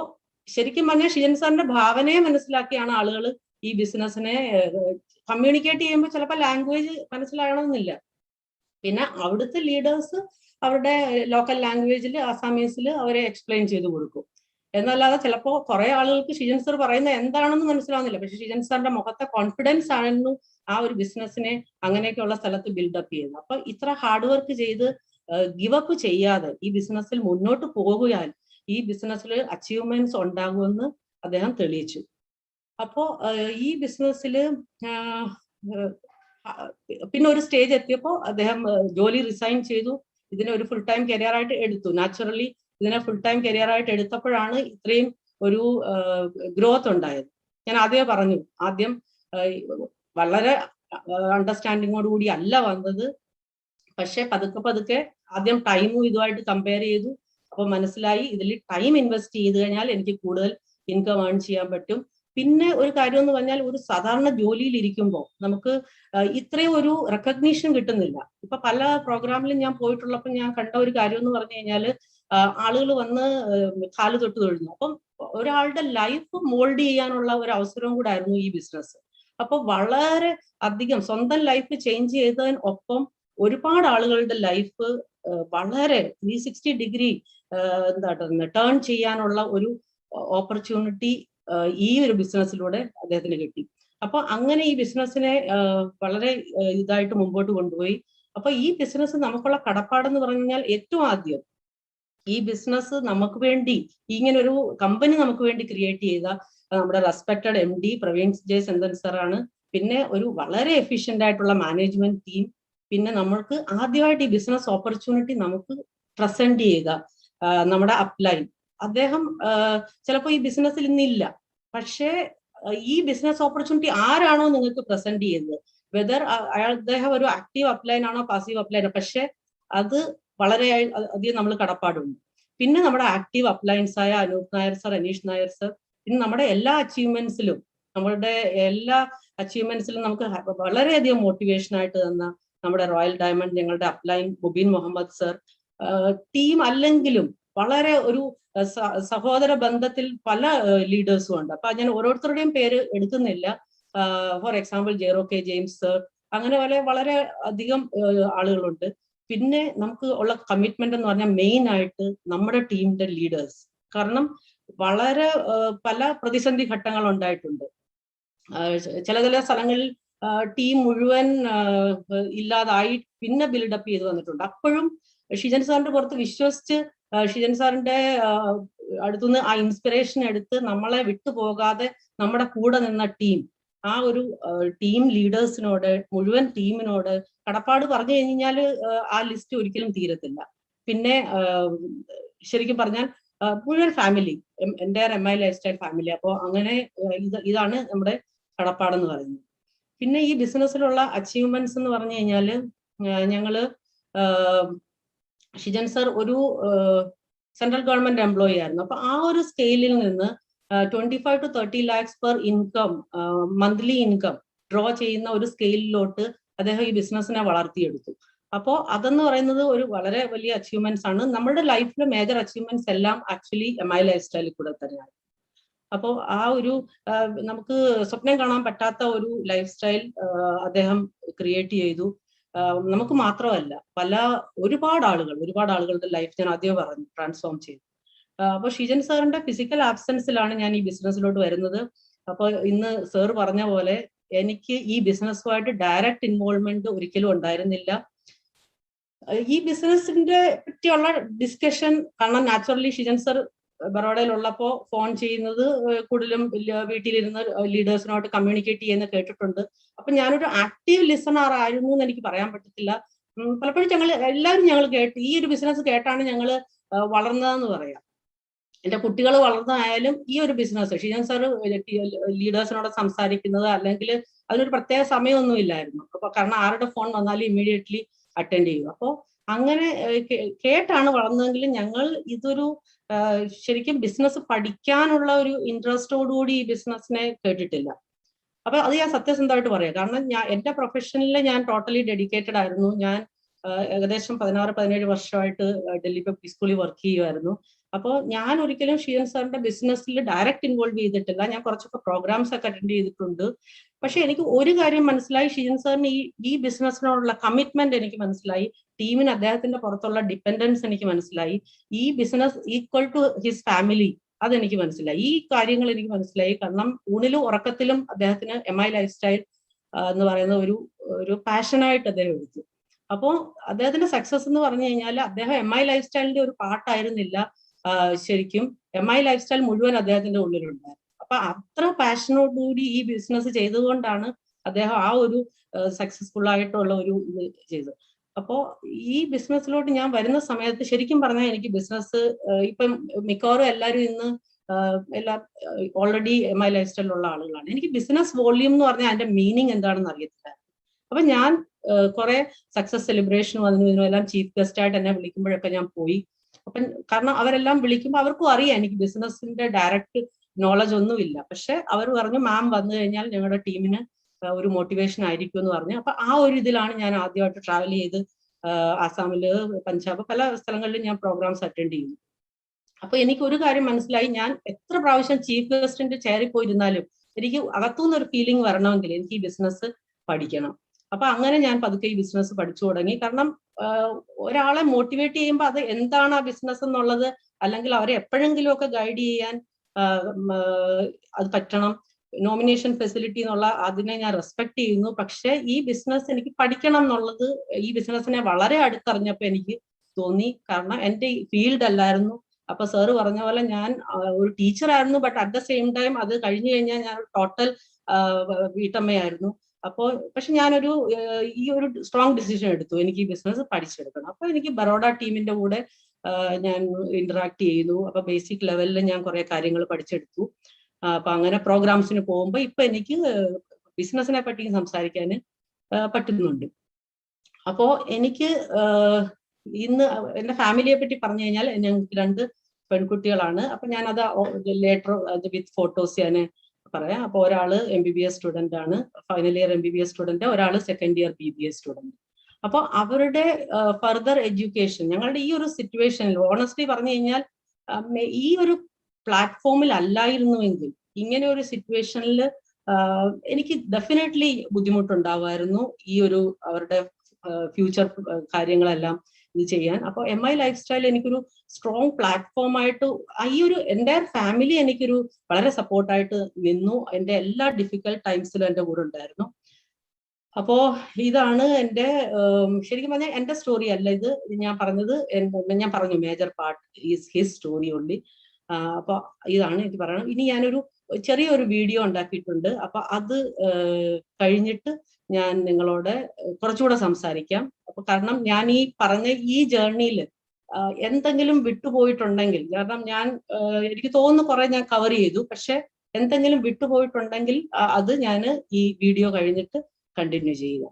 ശരിക്കും പറഞ്ഞാൽ ഷിജൻ സാറിന്റെ ഭാവനയെ മനസ്സിലാക്കിയാണ് ആളുകൾ ഈ ബിസിനസ്സിനെ കമ്മ്യൂണിക്കേറ്റ് ചെയ്യുമ്പോൾ ചിലപ്പോൾ ലാംഗ്വേജ് മനസ്സിലാകണമെന്നില്ല. പിന്നെ അവിടുത്തെ ലീഡേഴ്സ് അവരുടെ ലോക്കൽ ലാംഗ്വേജിൽ ആസാമീസിൽ അവരെ എക്സ്പ്ലെയിൻ ചെയ്ത് കൊടുക്കും. എന്നല്ലാതെ ചിലപ്പോൾ കുറെ ആളുകൾക്ക് ഷിജൻ സർ പറയുന്നത് എന്താണെന്ന് മനസ്സിലാവുന്നില്ല. പക്ഷെ ഷിജൻ സാറിന്റെ മുഖത്തെ കോൺഫിഡൻസ് ആയിരുന്നു ആ ഒരു ബിസിനസ്സിനെ അങ്ങനെയൊക്കെയുള്ള സ്ഥലത്ത് ബിൽഡപ്പ് ചെയ്യുന്നത്. അപ്പൊ ഇത്ര ഹാർഡ് വർക്ക് ചെയ്ത് ഗിവപ്പ് ചെയ്യാതെ ഈ ബിസിനസ്സിൽ മുന്നോട്ട് പോകാൻ ഈ ബിസിനസ്സിൽ അച്ചീവ്മെന്റ്സ് ഉണ്ടാകുമെന്ന് അദ്ദേഹം തെളിയിച്ചു. അപ്പോ ഈ ബിസിനസ്സിൽ പിന്നെ ഒരു സ്റ്റേജ് എത്തിയപ്പോൾ അദ്ദേഹം ജോലി റിസൈൻ ചെയ്തു. ഇതിനെ ഒരു ഫുൾ ടൈം കരിയർ ആയിട്ട് എടുത്തു. നാച്ചുറലി ഇതിനെ ഫുൾ ടൈം കരിയർ ആയിട്ട് എടുത്തപ്പോഴാണ് ഇത്രയും ഒരു ഗ്രോത്ത് ഉണ്ടായത്. ഞാൻ ആദ്യമേ പറഞ്ഞു, ആദ്യം വളരെ അണ്ടർസ്റ്റാൻഡിങ്ങോടുകൂടി അല്ല വന്നത്. പക്ഷെ പതുക്കെ പതുക്കെ ആദ്യം ടൈമും ഇതുമായിട്ട് കമ്പയർ ചെയ്തു. അപ്പൊ മനസ്സിലായി ഇതിൽ ടൈം ഇൻവെസ്റ്റ് ചെയ്ത് കഴിഞ്ഞാൽ എനിക്ക് കൂടുതൽ ഇൻകം ഏൺ ചെയ്യാൻ പറ്റും. പിന്നെ ഒരു കാര്യം എന്ന് പറഞ്ഞാൽ, ഒരു സാധാരണ ജോലിയിൽ ഇരിക്കുമ്പോൾ നമുക്ക് ഇത്രയും ഒരു റെക്കഗ്നീഷൻ കിട്ടുന്നില്ല. ഇപ്പൊ പല പ്രോഗ്രാമിലും ഞാൻ പോയിട്ടുള്ളപ്പോൾ ഞാൻ കണ്ട ഒരു കാര്യം എന്ന് പറഞ്ഞു കഴിഞ്ഞാല് ആളുകൾ വന്ന് കാല് തൊട്ട് തൊഴുന്നു. അപ്പം ഒരാളുടെ ലൈഫ് മോൾഡ് ചെയ്യാനുള്ള ഒരു അവസരവും കൂടെ ആയിരുന്നു ഈ ബിസിനസ്. അപ്പൊ വളരെ അധികം സ്വന്തം ലൈഫ് ചേഞ്ച് ചെയ്തതിനൊപ്പം ഒരുപാട് ആളുകളുടെ ലൈഫ് വളരെ 360 ഡിഗ്രി ടേൺ ചെയ്യാനുള്ള ഒരു ഓപ്പർച്യൂണിറ്റി ഈ ഒരു ബിസിനസ്സിലൂടെ അദ്ദേഹത്തിന് കിട്ടി. അപ്പൊ അങ്ങനെ ഈ ബിസിനസ്സിനെ വളരെ ഇതായിട്ട് മുമ്പോട്ട് കൊണ്ടുപോയി. അപ്പൊ ഈ ബിസിനസ് നമുക്കുള്ള കടപ്പാടെന്ന് പറഞ്ഞു കഴിഞ്ഞാൽ ഏറ്റവും ആദ്യം ഈ ബിസിനസ് നമുക്ക് വേണ്ടി ഇങ്ങനെ ഒരു കമ്പനി നമുക്ക് വേണ്ടി ക്രിയേറ്റ് ചെയ്ത നമ്മുടെ റെസ്പെക്റ്റഡ് MD പ്രവീൺ ജെ സെന്തൻ സാറാണ്. പിന്നെ ഒരു വളരെ എഫിഷ്യന്റ് ആയിട്ടുള്ള മാനേജ്മെന്റ് ടീം. പിന്നെ നമ്മൾക്ക് ആദ്യമായിട്ട് ഈ ബിസിനസ് ഓപ്പർച്യൂണിറ്റി നമുക്ക് പ്രസന്റ് ചെയ്യുക നമ്മുടെ അപ്ലൈൻ. അദ്ദേഹം ചിലപ്പോൾ ഈ ബിസിനസ്സിൽ ഇന്നില്ല, പക്ഷേ ഈ ബിസിനസ് ഓപ്പർച്യൂണിറ്റി ആരാണോ നിങ്ങൾക്ക് പ്രസന്റ് ചെയ്യുന്നത്, വെദർ അദ്ദേഹം ഒരു ആക്റ്റീവ് അപ്ലൈൻ ആണോ പാസീവ് അപ്ലൈൻ ആണോ, പക്ഷെ അത് വളരെ അധികം നമ്മൾ കടപ്പാടുണ്ട്. പിന്നെ നമ്മുടെ ആക്റ്റീവ് അപ്ലൈൻസ് ആയ അനൂപ് നായർ സർ, അനീഷ് നായർ സർ, പിന്നെ നമ്മുടെ എല്ലാ അച്ചീവ്മെന്റ്സിലും നമുക്ക് വളരെയധികം മോട്ടിവേഷൻ ആയിട്ട് തന്ന നമ്മുടെ റോയൽ ഡയമണ്ട് ഞങ്ങളുടെ upline Mubeen Muhammad sir, team അല്ലെങ്കിലും വളരെ ഒരു സഹോദര ബന്ധത്തിൽ പല ലീഡേഴ്സും ഉണ്ട്. അപ്പൊ ഞാൻ ഓരോരുത്തരുടെയും പേര് എടുക്കുന്നില്ല. For example JRO James sir, അങ്ങനെ വളരെ അധികം ആളുകളുണ്ട്. പിന്നെ നമുക്ക് ഉള്ള കമ്മിറ്റ്മെന്റ് എന്ന് പറഞ്ഞാൽ മെയിൻ ആയിട്ട് നമ്മുടെ ടീമിന്റെ ലീഡേഴ്സ്. കാരണം വളരെ പല പ്രതിസന്ധി ഘട്ടങ്ങൾ ഉണ്ടായിട്ടുണ്ട്. ചില സ്ഥലങ്ങളിൽ ടീം മുഴുവൻ ഇല്ലാതായി പിന്നെ ബിൽഡപ്പ് ചെയ്ത് വന്നിട്ടുണ്ട്. അപ്പോഴും ഷിജൻ സാറിന്റെ പുറത്ത് വിശ്വസിച്ച് ഷിജൻ സാറിന്റെ അടുത്തുനിന്ന് ആ ഇൻസ്പിറേഷൻ എടുത്ത് നമ്മളെ വിട്ടുപോകാതെ നമ്മുടെ കൂടെ നിന്ന ടീം, ആ ഒരു ടീം ലീഡേഴ്സിനോട്, മുഴുവൻ ടീമിനോട് കടപ്പാട് പറഞ്ഞു കഴിഞ്ഞാൽ ആ ലിസ്റ്റ് ഒരിക്കലും തീരത്തില്ല. പിന്നെ ശരിക്കും പറഞ്ഞാൽ മുഴുവൻ ഫാമിലി, എൻ്റെ MI ലൈഫ് സ്റ്റൈൽ ഫാമിലി. അപ്പോൾ അങ്ങനെ ഇതാണ് നമ്മുടെ കടപ്പാടെന്ന് പറയുന്നത്. പിന്നെ ഈ ബിസിനസ്സിലുള്ള അച്ചീവ്മെന്റ്സ് എന്ന് പറഞ്ഞു കഴിഞ്ഞാൽ ഞങ്ങള് ഷിജൻ സർ ഒരു സെൻട്രൽ ഗവൺമെന്റ് എംപ്ലോയി ആയിരുന്നു. അപ്പൊ ആ ഒരു സ്കെയിലിൽ നിന്ന് 25 to 30 lakhs per income, monthly income draw ചെയ്യുന്ന ഒരു സ്കെയിലിലോട്ട് അദ്ദേഹം ഈ ബിസിനസ്സിനെ വളർത്തിയെടുത്തു. അപ്പോൾ അതെന്ന് പറയുന്നത് ഒരു വളരെ വലിയ അച്ചീവ്മെന്റ്സ് ആണ്. നമ്മുടെ ലൈഫിലെ മേജർ അച്ചീവ്മെന്റ്സ് എല്ലാം ആക്ച്വലി MI ലൈഫ് സ്റ്റൈലിൽ കൂടെ തന്നെയാണ്. അപ്പോൾ ആ ഒരു നമുക്ക് സ്വപ്നം കാണാൻ പറ്റാത്ത ഒരു ലൈഫ് സ്റ്റൈൽ അദ്ദേഹം ക്രിയേറ്റ് ചെയ്തു. നമുക്ക് മാത്രമല്ല, ഒരുപാട് ആളുകളുടെ ലൈഫ് ഞാൻ ആദ്യം പറഞ്ഞു ട്രാൻസ്ഫോം ചെയ്തു. അപ്പോൾ ഷിജൻ സാറിന്റെ ഫിസിക്കൽ ആബ്സെൻസിലാണ് ഞാൻ ഈ ബിസിനസ്സിലോട്ട് വരുന്നത്. അപ്പോൾ ഇന്ന് സാർ പറഞ്ഞ പോലെ എനിക്ക് ഈ ബിസിനസ്സുമായിട്ട് ഡയറക്റ്റ് ഇൻവോൾവ്മെന്റ് ഒരിക്കലും ഉണ്ടായിരുന്നില്ല. ഈ ബിസിനസിന്റെ പറ്റിയുള്ള ഡിസ്കഷൻ കാരണം നാച്ചുറലി ഷിജൻ സർ ബറോഡയിലുള്ളപ്പോൾ ഫോൺ ചെയ്യുന്നത് കൂടുതലും വീട്ടിലിരുന്ന് ലീഡേഴ്സിനോട് കമ്മ്യൂണിക്കേറ്റ് ചെയ്യുന്ന കേട്ടിട്ടുണ്ട്. അപ്പൊ ഞാനൊരു ആക്റ്റീവ് ലിസണർ ആയിരുന്നു എന്ന് എനിക്ക് പറയാൻ പറ്റത്തില്ല. പലപ്പോഴും ഞങ്ങൾ കേട്ട് ഈ ഒരു ബിസിനസ് കേട്ടാണ് ഞങ്ങൾ വളർന്നതെന്ന് പറയാം. എന്റെ കുട്ടികൾ വളർന്നതായാലും ഈ ഒരു ബിസിനസ് ഷിജൻ സാർ ലീഡേഴ്സിനോട് സംസാരിക്കുന്നത് അല്ലെങ്കിൽ അതിനൊരു പ്രത്യേക സമയമൊന്നും ഇല്ലായിരുന്നു. അപ്പൊ കാരണം ആരുടെ ഫോൺ വന്നാലും ഇമ്മീഡിയറ്റ്ലി അറ്റൻഡ് ചെയ്യും. അപ്പോൾ അങ്ങനെ കേട്ടാണ് വളർന്നതെങ്കിലും ഞങ്ങൾ ഇതൊരു ശരിക്കും ബിസിനസ് പഠിക്കാനുള്ള ഒരു ഇൻട്രസ്റ്റോടുകൂടി ഈ ബിസിനസ്സിനെ കേട്ടിട്ടില്ല. അപ്പൊ അത് ഞാൻ സത്യസന്ധമായിട്ട് പറയാം. കാരണം എന്റെ പ്രൊഫഷനിൽ ഞാൻ ടോട്ടലി ഡെഡിക്കേറ്റഡ് ആയിരുന്നു. ഞാൻ ഏകദേശം 16-17 വർഷമായിട്ട് ഡൽഹി പബ്ലിക് സ്കൂളിൽ വർക്ക് ചെയ്യുമായിരുന്നു. അപ്പോൾ ഞാൻ ഒരിക്കലും ഷിജൻ സാറിന്റെ ബിസിനസ്സിൽ ഡയറക്റ്റ് ഇൻവോൾവ് ചെയ്തിട്ടില്ല. ഞാൻ കുറച്ചൊക്കെ പ്രോഗ്രാംസ് ഒക്കെ അറ്റൻഡ് ചെയ്തിട്ടുണ്ട്. പക്ഷെ എനിക്ക് ഒരു കാര്യം മനസ്സിലായി, ഷിജൻ സാറിന് ഈ ബിസിനസ്സിനോടുള്ള കമ്മിറ്റ്മെന്റ് എനിക്ക് മനസ്സിലായി. ടീമിന് അദ്ദേഹത്തിന്റെ പുറത്തുള്ള ഡിപ്പെൻഡൻസ് എനിക്ക് മനസ്സിലായി. ഈ business equal to his family അതെനിക്ക് മനസ്സിലായി. ഈ കാര്യങ്ങൾ എനിക്ക് മനസ്സിലായി. കാരണം ഊണിലും ഉറക്കത്തിലും അദ്ദേഹത്തിന് MI ലൈഫ് സ്റ്റൈൽ എന്ന് പറയുന്ന ഒരു പാഷനായിട്ട് അദ്ദേഹം എടുത്തു. അപ്പോൾ അദ്ദേഹത്തിന്റെ സക്സസ് എന്ന് പറഞ്ഞു കഴിഞ്ഞാൽ അദ്ദേഹം MI ലൈഫ് സ്റ്റൈലിന്റെ ഒരു പാർട്ടായിരുന്നില്ല. ശരിക്കും MI ലൈഫ് സ്റ്റൈൽ മുഴുവൻ അദ്ദേഹത്തിന്റെ ഉള്ളിലുണ്ടായിരുന്നു. അപ്പൊ അത്ര പാഷനോടുകൂടി ഈ ബിസിനസ് ചെയ്തുകൊണ്ടാണ് അദ്ദേഹം ആ ഒരു സക്സസ്ഫുൾ ആയിട്ടുള്ള ഒരു ഇത് ചെയ്തത്. അപ്പോ ഈ ബിസിനസ്സിലോട്ട് ഞാൻ വരുന്ന സമയത്ത് ശരിക്കും പറഞ്ഞാൽ എനിക്ക് ബിസിനസ് ഇപ്പം മിക്കവാറും എല്ലാവരും ഇന്ന് ഓൾറെഡി MI ലൈഫ് സ്റ്റൈലിലുള്ള ആളുകളാണ്. എനിക്ക് ബിസിനസ് വോള്യൂം എന്ന് പറഞ്ഞാൽ അതിന്റെ മീനിങ് എന്താണെന്ന് അറിയത്തില്ല. അപ്പൊ ഞാൻ കുറെ സക്സസ് സെലിബ്രേഷനും അതിനും എല്ലാം ചീഫ് ഗസ്റ്റ് ആയിട്ട് എന്നെ വിളിക്കുമ്പോഴൊക്കെ ഞാൻ പോയി. അപ്പം കാരണം അവരെല്ലാം വിളിക്കുമ്പോൾ അവർക്കും അറിയാം എനിക്ക് ബിസിനസിന്റെ ഡയറക്റ്റ് നോളജ് ഒന്നുമില്ല. പക്ഷെ അവർ പറഞ്ഞു മാം വന്നു കഴിഞ്ഞാൽ ഞങ്ങളുടെ ടീമിന് ഒരു മോട്ടിവേഷൻ ആയിരിക്കും എന്ന് പറഞ്ഞു. അപ്പൊ ആ ഒരു ഇതിലാണ് ഞാൻ ആദ്യമായിട്ട് ട്രാവൽ ചെയ്ത് ആസാമില്, പഞ്ചാബ്, പല സ്ഥലങ്ങളിലും ഞാൻ പ്രോഗ്രാംസ് അറ്റൻഡ് ചെയ്തു. അപ്പൊ എനിക്ക് ഒരു കാര്യം മനസ്സിലായി, ഞാൻ എത്ര പ്രാവശ്യം ചീഫ് ഗസ്റ്റിന്റെ ചെയറിൽ പോയിരുന്നാലും എനിക്ക് അകത്തുനിന്ന് ഒരു ഫീലിംഗ് വരണമെങ്കിൽ എനിക്ക് ഈ ബിസിനസ് പഠിക്കണം. അപ്പൊ അങ്ങനെ ഞാൻ പതുക്കെ ഈ ബിസിനസ് പഠിച്ചു തുടങ്ങി. കാരണം ഒരാളെ മോട്ടിവേറ്റ് ചെയ്യുമ്പോൾ അത് എന്താണ് ആ ബിസിനസ് എന്നുള്ളത്, അല്ലെങ്കിൽ അവരെ എപ്പോഴെങ്കിലും ഒക്കെ ഗൈഡ് ചെയ്യാൻ അത് പറ്റണം. നോമിനേഷൻ ഫെസിലിറ്റി എന്നുള്ള അതിനെ ഞാൻ റെസ്പെക്ട് ചെയ്യുന്നു. പക്ഷെ ഈ ബിസിനസ് എനിക്ക് പഠിക്കണം എന്നുള്ളത് ഈ ബിസിനസ്സിനെ വളരെ അടുത്തറിഞ്ഞപ്പോ എനിക്ക് തോന്നി. കാരണം എന്റെ ഫീൽഡ് അല്ലായിരുന്നു. അപ്പൊ സാറ് പറഞ്ഞ പോലെ ഞാൻ ഒരു ടീച്ചറായിരുന്നു, but at the same time അത് കഴിഞ്ഞു കഴിഞ്ഞാൽ ഞാൻ ടോട്ടൽ വീട്ടമ്മയായിരുന്നു. അപ്പോൾ പക്ഷെ ഞാനൊരു ഈ ഒരു സ്ട്രോങ് ഡിസിഷൻ എടുത്തു, എനിക്ക് ഈ ബിസിനസ് പഠിച്ചെടുക്കണം. അപ്പൊ എനിക്ക് ബറോഡ ടീമിന്റെ കൂടെ ഞാൻ ഇന്ററാക്ട് ചെയ്തു. അപ്പൊ ബേസിക് ലെവലിൽ ഞാൻ കുറെ കാര്യങ്ങൾ പഠിച്ചെടുത്തു. അപ്പൊ അങ്ങനെ പ്രോഗ്രാംസിന് പോകുമ്പോൾ ഇപ്പൊ എനിക്ക് ബിസിനസിനെ പറ്റി സംസാരിക്കാൻ പറ്റുന്നുണ്ട്. അപ്പോ എനിക്ക് ഇന്ന് എന്റെ ഫാമിലിയെ പറ്റി പറഞ്ഞു കഴിഞ്ഞാൽ ഞങ്ങൾക്ക് 2 പെൺകുട്ടികളാണ്. അപ്പൊ ഞാൻ അത് ലേറ്റർ വിത്ത് ഫോട്ടോസ് ഞാൻ പറയാം. അപ്പൊ ഒരാള് MBBS സ്റ്റുഡന്റ് ആണ്, ഫൈനൽ ഇയർ MBBS സ്റ്റുഡന്റ്, ഒരാള് സെക്കൻഡ് ഇയർ BBA സ്റ്റുഡന്റ്. അപ്പൊ അവരുടെ ഫർദർ എഡ്യൂക്കേഷൻ ഞങ്ങളുടെ ഈ ഒരു സിറ്റുവേഷനിൽ ഓണസ്റ്റ്ലി പറഞ്ഞു കഴിഞ്ഞാൽ ഈ ഒരു പ്ലാറ്റ്ഫോമിൽ അല്ലായിരുന്നുവെങ്കിൽ ഇങ്ങനെ ഒരു സിറ്റുവേഷനിൽ എനിക്ക് ഡെഫിനറ്റ്ലി ബുദ്ധിമുട്ടുണ്ടാവുമായിരുന്നു ഈ ഒരു അവരുടെ ഫ്യൂച്ചർ കാര്യങ്ങളെല്ലാം ഇത് ചെയ്യാൻ. അപ്പോൾ MI ലൈഫ് സ്റ്റൈൽ എനിക്കൊരു സ്ട്രോങ് പ്ലാറ്റ്ഫോം ആയിട്ട് ഈ ഒരു എൻ്റെ ഫാമിലി എനിക്കൊരു വളരെ സപ്പോർട്ടായിട്ട് നിന്നു. എൻ്റെ എല്ലാ ഡിഫിക്കൽട്ട് ടൈംസിലും എൻ്റെ കൂടെ ഉണ്ടായിരുന്നു. അപ്പോ ഇതാണ് എൻ്റെ ശരിക്കും പറഞ്ഞാൽ എൻ്റെ സ്റ്റോറി അല്ല ഇത്. ഞാൻ പറഞ്ഞത് ഞാൻ പറഞ്ഞു major part is his story only. അപ്പൊ ഇതാണ് എനിക്ക് പറയണം. ഇനി ഞാനൊരു ചെറിയൊരു വീഡിയോ ഉണ്ടാക്കിയിട്ടുണ്ട്. അപ്പൊ അത് കഴിഞ്ഞിട്ട് ഞാൻ നിങ്ങളോട് കുറച്ചുകൂടെ സംസാരിക്കാം. അപ്പൊ കാരണം ഞാൻ ഈ പറഞ്ഞ ഈ ജേർണിയിൽ എന്തെങ്കിലും വിട്ടുപോയിട്ടുണ്ടെങ്കിൽ, കാരണം ഞാൻ എനിക്ക് തോന്നുന്നു കുറെ ഞാൻ കവർ ചെയ്തു, പക്ഷെ എന്തെങ്കിലും വിട്ടുപോയിട്ടുണ്ടെങ്കിൽ അത് ഞാൻ ഈ വീഡിയോ കഴിഞ്ഞിട്ട് കണ്ടിന്യൂ ചെയ്യുക.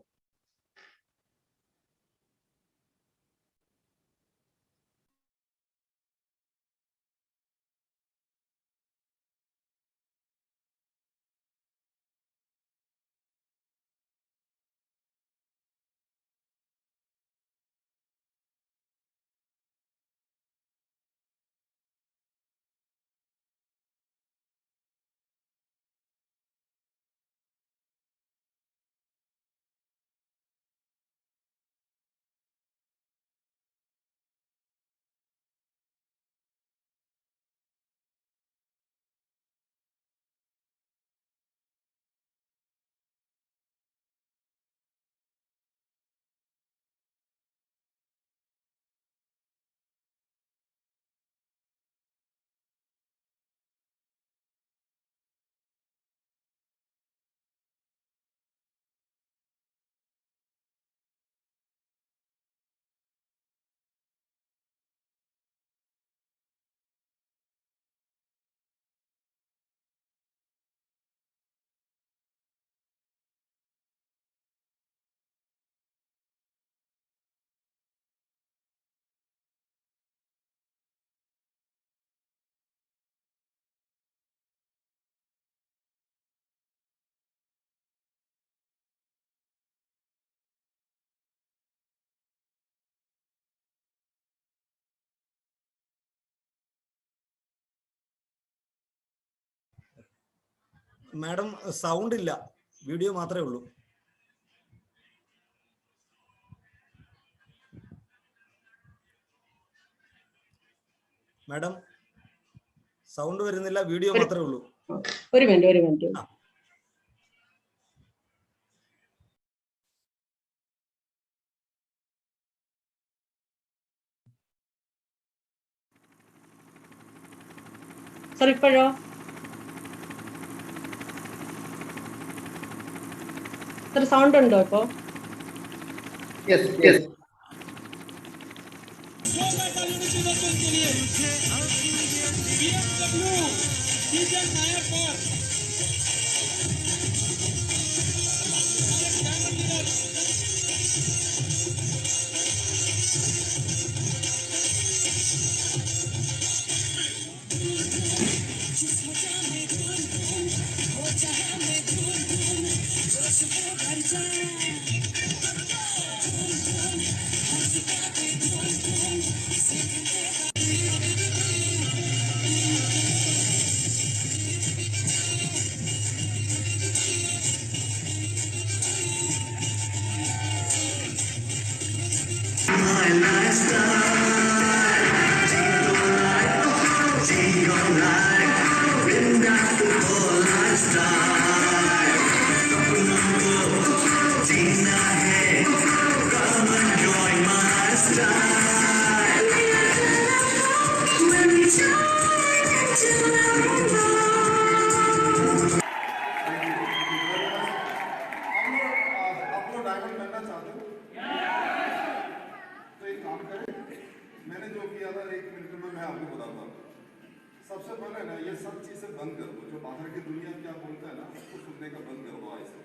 മാഡം സൗണ്ട് ഇല്ല, വീഡിയോ മാത്രമേ ഉള്ളൂ. മാഡം സൗണ്ട് വരുന്നില്ല, വീഡിയോ മാത്രമേ ഉള്ളൂ. ഒരു മിനിറ്റ്. സാർ ഇപ്പോഴോ? സൗണ്ട് ഉണ്ടോ ഇപ്പോ? आप लोग डायमंड बनना चाहते हो तो एक काम करें, मैंने जो किया था 1 मिनट में मैं आपको बताता हूँ। सबसे पहले ना ये सब चीजें बंद कर दो, जो बाहर की दुनिया क्या बोलता है ना उसको सुनने का बंद कर दो ऐसे,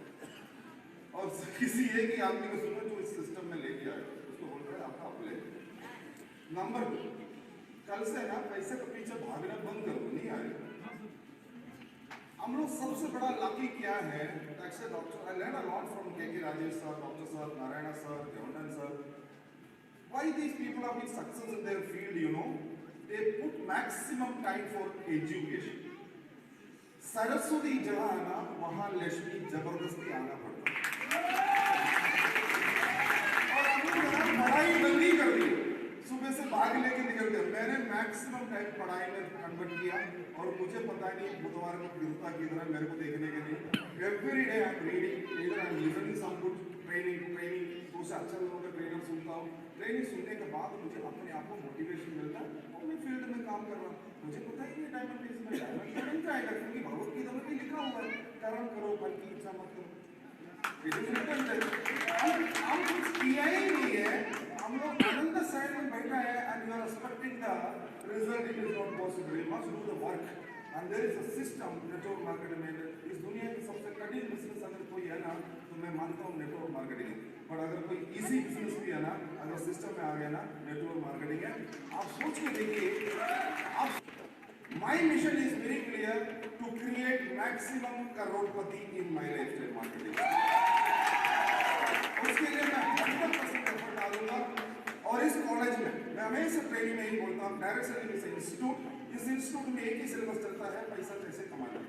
और किसी एक ही आदमी को सुनो जो इस सिस्टम में लेके आए, उसको बोल रहे आपका अप्लाई। नंबर 2, कल से ना पैसे के पीछे भागना बंद कर दो, नहीं आएगा। हम लोग सबसे बड़ा लकी क्या है, doctor I learn a lot from K Rajesh sir, doctor sir, Narayan sir, Devanandan sir. Why these people have been successful in their field, you know? They put maximum time for education. Saraswati जहाँ है ना वहाँ लक्ष्मी जबरदस्ती आना पड़ता है, और हमने पढ़ाई बंदी कर दी, सुबह से भाग लेके निकलते हैं। मैंने मैक्सिमम टाइम पढ़ाई में कन्वर्ट किया, और मुझे पता नहीं बुधवार को गिरता किधर है मेरे को देखने के लिए। Every day I am reading, इधर I am listening some good training दूसरे अच्छा लोगों का ट्रेनर सुनता हूँ। ट्रेनिंग सुनने के बाद मुझे अपने आप को मोटिवेशन मिलता है, और मैं फील्ड में काम कर रहा हूँ। मुझे पता ही नहीं डायमंड में डायमंड बन जाएगा, क्योंकि भगवदगीता में भी लिखा हुआ है कर्म करो फल की इच्छा मत करो। हम कुछ किया ही नहीं है, हम लोग आनंद साइड में बैठा है, and you are expecting the result, it is not possible. You must do the work, and there is a system network marketing में। इस दुनिया की सबसे कठिन बिजनेस अगर कोई है ना तो मैं मानता हूँ नेटवर्क मार्केटिंग है, पर अगर कोई इजी बिजनेस भी है ना, अगर सिस्टम में आ गया ना, नेटवर्क मार्केटिंग है। आप सोच के देखिए, आप my mission is very clear to create maximum Crorepati in my lifestyle marketing. उसके लिए मैं 100% एफर्ट डालूंगा, और इस कॉलेज में मैं हमेशा ट्रेनिंग में ही बोलता हूँ, डायरेक्ट सेलिंग इस इंस्टीट्यूट में एक ही सिलेबस चलता है, पैसा कैसे कमाना।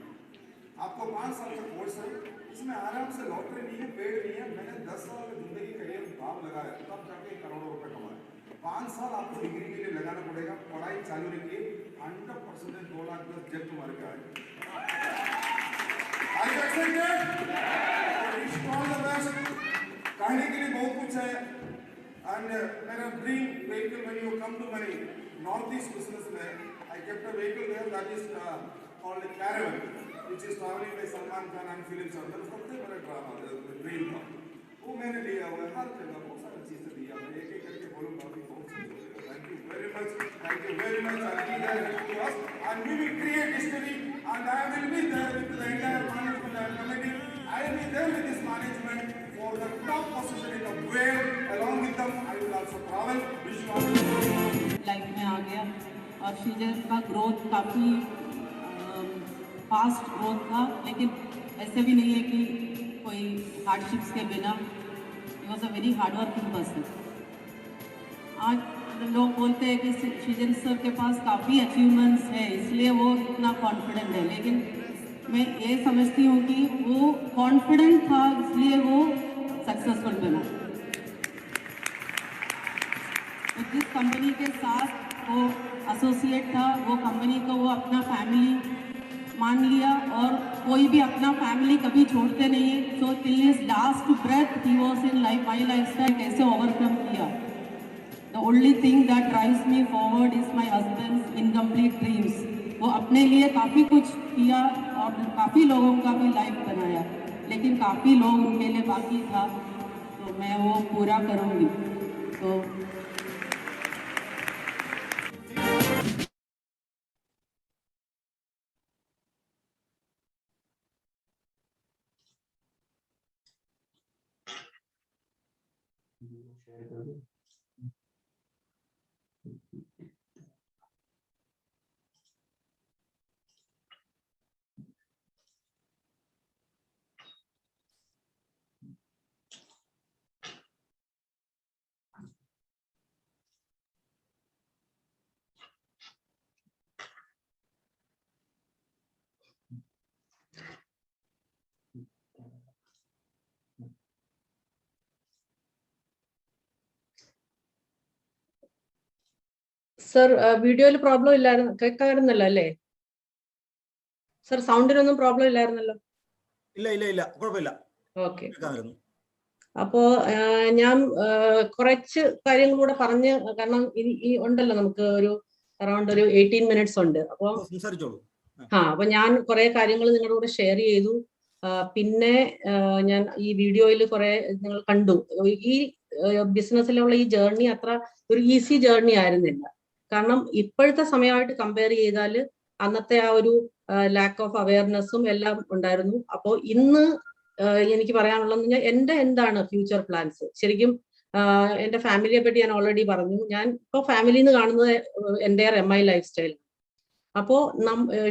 आपको 5 साल का कोर्स है, इसमें आराम से लॉटरी नहीं है, पेड नहीं है। मैंने 10 साल की जिंदगी करियर भाव लगाया, तब जाके करोड़ों रुपए कमाए। 5 साल आपको डिग्री के लिए लगाना पड़ेगा, पढ़ाई चालू रखिए, 100% 2 लाख 10 जब तुम्हारे पे आएगा। कहने के लिए बहुत कुछ है, एंड मेरा dream vehicle when you come to money north east business में, I kept a vehicle there that is called caravan, which is traveling by Salman Khan and film star. मेरा सबसे बड़ा ड्रामा ड्रीम था, वो मैंने लिया हुआ है। हर जगह बहुत सारी चीजें दिया, मैं एक एक करके बोलूँगा अभी बहुत चीजें। Thank you very much, I'll be there to us, and we will create history, and I will be there with the entire management and committee. I will be there with this management for the top position in the world. Along with them, I will also travel. Life में आ गया, और श्रीजन का growth काफ़ी fast growth था, लेकिन ऐसे भी नहीं है कि कोई हार्डशिप्स के बिना। He was a very hard working person. आज लोग बोलते हैं कि श्रीजन सर के पास काफ़ी अचीवमेंट्स है, इसलिए वो इतना कॉन्फिडेंट है, लेकिन मैं ये समझती हूँ कि वो कॉन्फिडेंट था इसलिए वो सक्सेसफुल बना। तो जिस कंपनी के साथ वो एसोसिएट था, वो कंपनी को वो अपना फैमिली मान लिया, और कोई भी अपना फैमिली कभी छोड़ते नहीं है। So till his last breath he was in life my lifestyle कैसे ओवरकम किया। The only thing that drives me forward is my husband's incomplete dreams. वो अपने लिए काफ़ी कुछ किया और काफ़ी लोगों का भी लाइफ बनाया, लेकिन काफ़ी लोग उनके लिए बाकी था, तो मैं वो पूरा करूँगी। तो സർ വീഡിയോയിൽ പ്രോബ്ലം ഇല്ലായിരുന്നു, കേൾക്കാറുന്നല്ലോ അല്ലേ സർ? സൗണ്ടിനൊന്നും പ്രോബ്ലം ഇല്ലായിരുന്നല്ലോ? ഇല്ല കുഴപ്പമില്ല. ഓക്കെ. അപ്പോ ഞാൻ കുറച്ച് കാര്യങ്ങൾ കൂടെ പറഞ്ഞ്, കാരണം ഈ ഉണ്ടല്ലോ നമുക്ക് ഒരു അറൗണ്ട് ഒരു 18 മിനിറ്റ്സ് ഉണ്ട്. അപ്പൊ സംസാരിച്ചോളൂ. അപ്പൊ ഞാൻ കുറെ കാര്യങ്ങൾ നിങ്ങളുടെ കൂടെ ഷെയർ ചെയ്തു. പിന്നെ ഞാൻ ഈ വീഡിയോയിൽ കുറെ നിങ്ങൾ കണ്ടു. ഈ ബിസിനസ്സിലുള്ള ഈ ജേർണി അത്ര ഒരു ഈസി ജേർണി ആയിരുന്നില്ല. കാരണം ഇപ്പോഴത്തെ സമയമായിട്ട് കമ്പയർ ചെയ്താൽ അന്നത്തെ ആ ഒരു ലാക്ക് ഓഫ് അവയർനെസ്സും എല്ലാം ഉണ്ടായിരുന്നു. അപ്പോൾ ഇന്ന് എനിക്ക് പറയാനുള്ളതെന്ന് പറഞ്ഞാൽ എന്റെ എന്താണ് ഫ്യൂച്ചർ പ്ലാൻസ്. ശരിക്കും എന്റെ ഫാമിലിയെ പറ്റി ഞാൻ ഓൾറെഡി പറഞ്ഞു. ഞാൻ ഇപ്പോൾ ഫാമിലിന്ന് കാണുന്നത് എൻ്റെ MI ലൈഫ് സ്റ്റൈൽ. അപ്പോ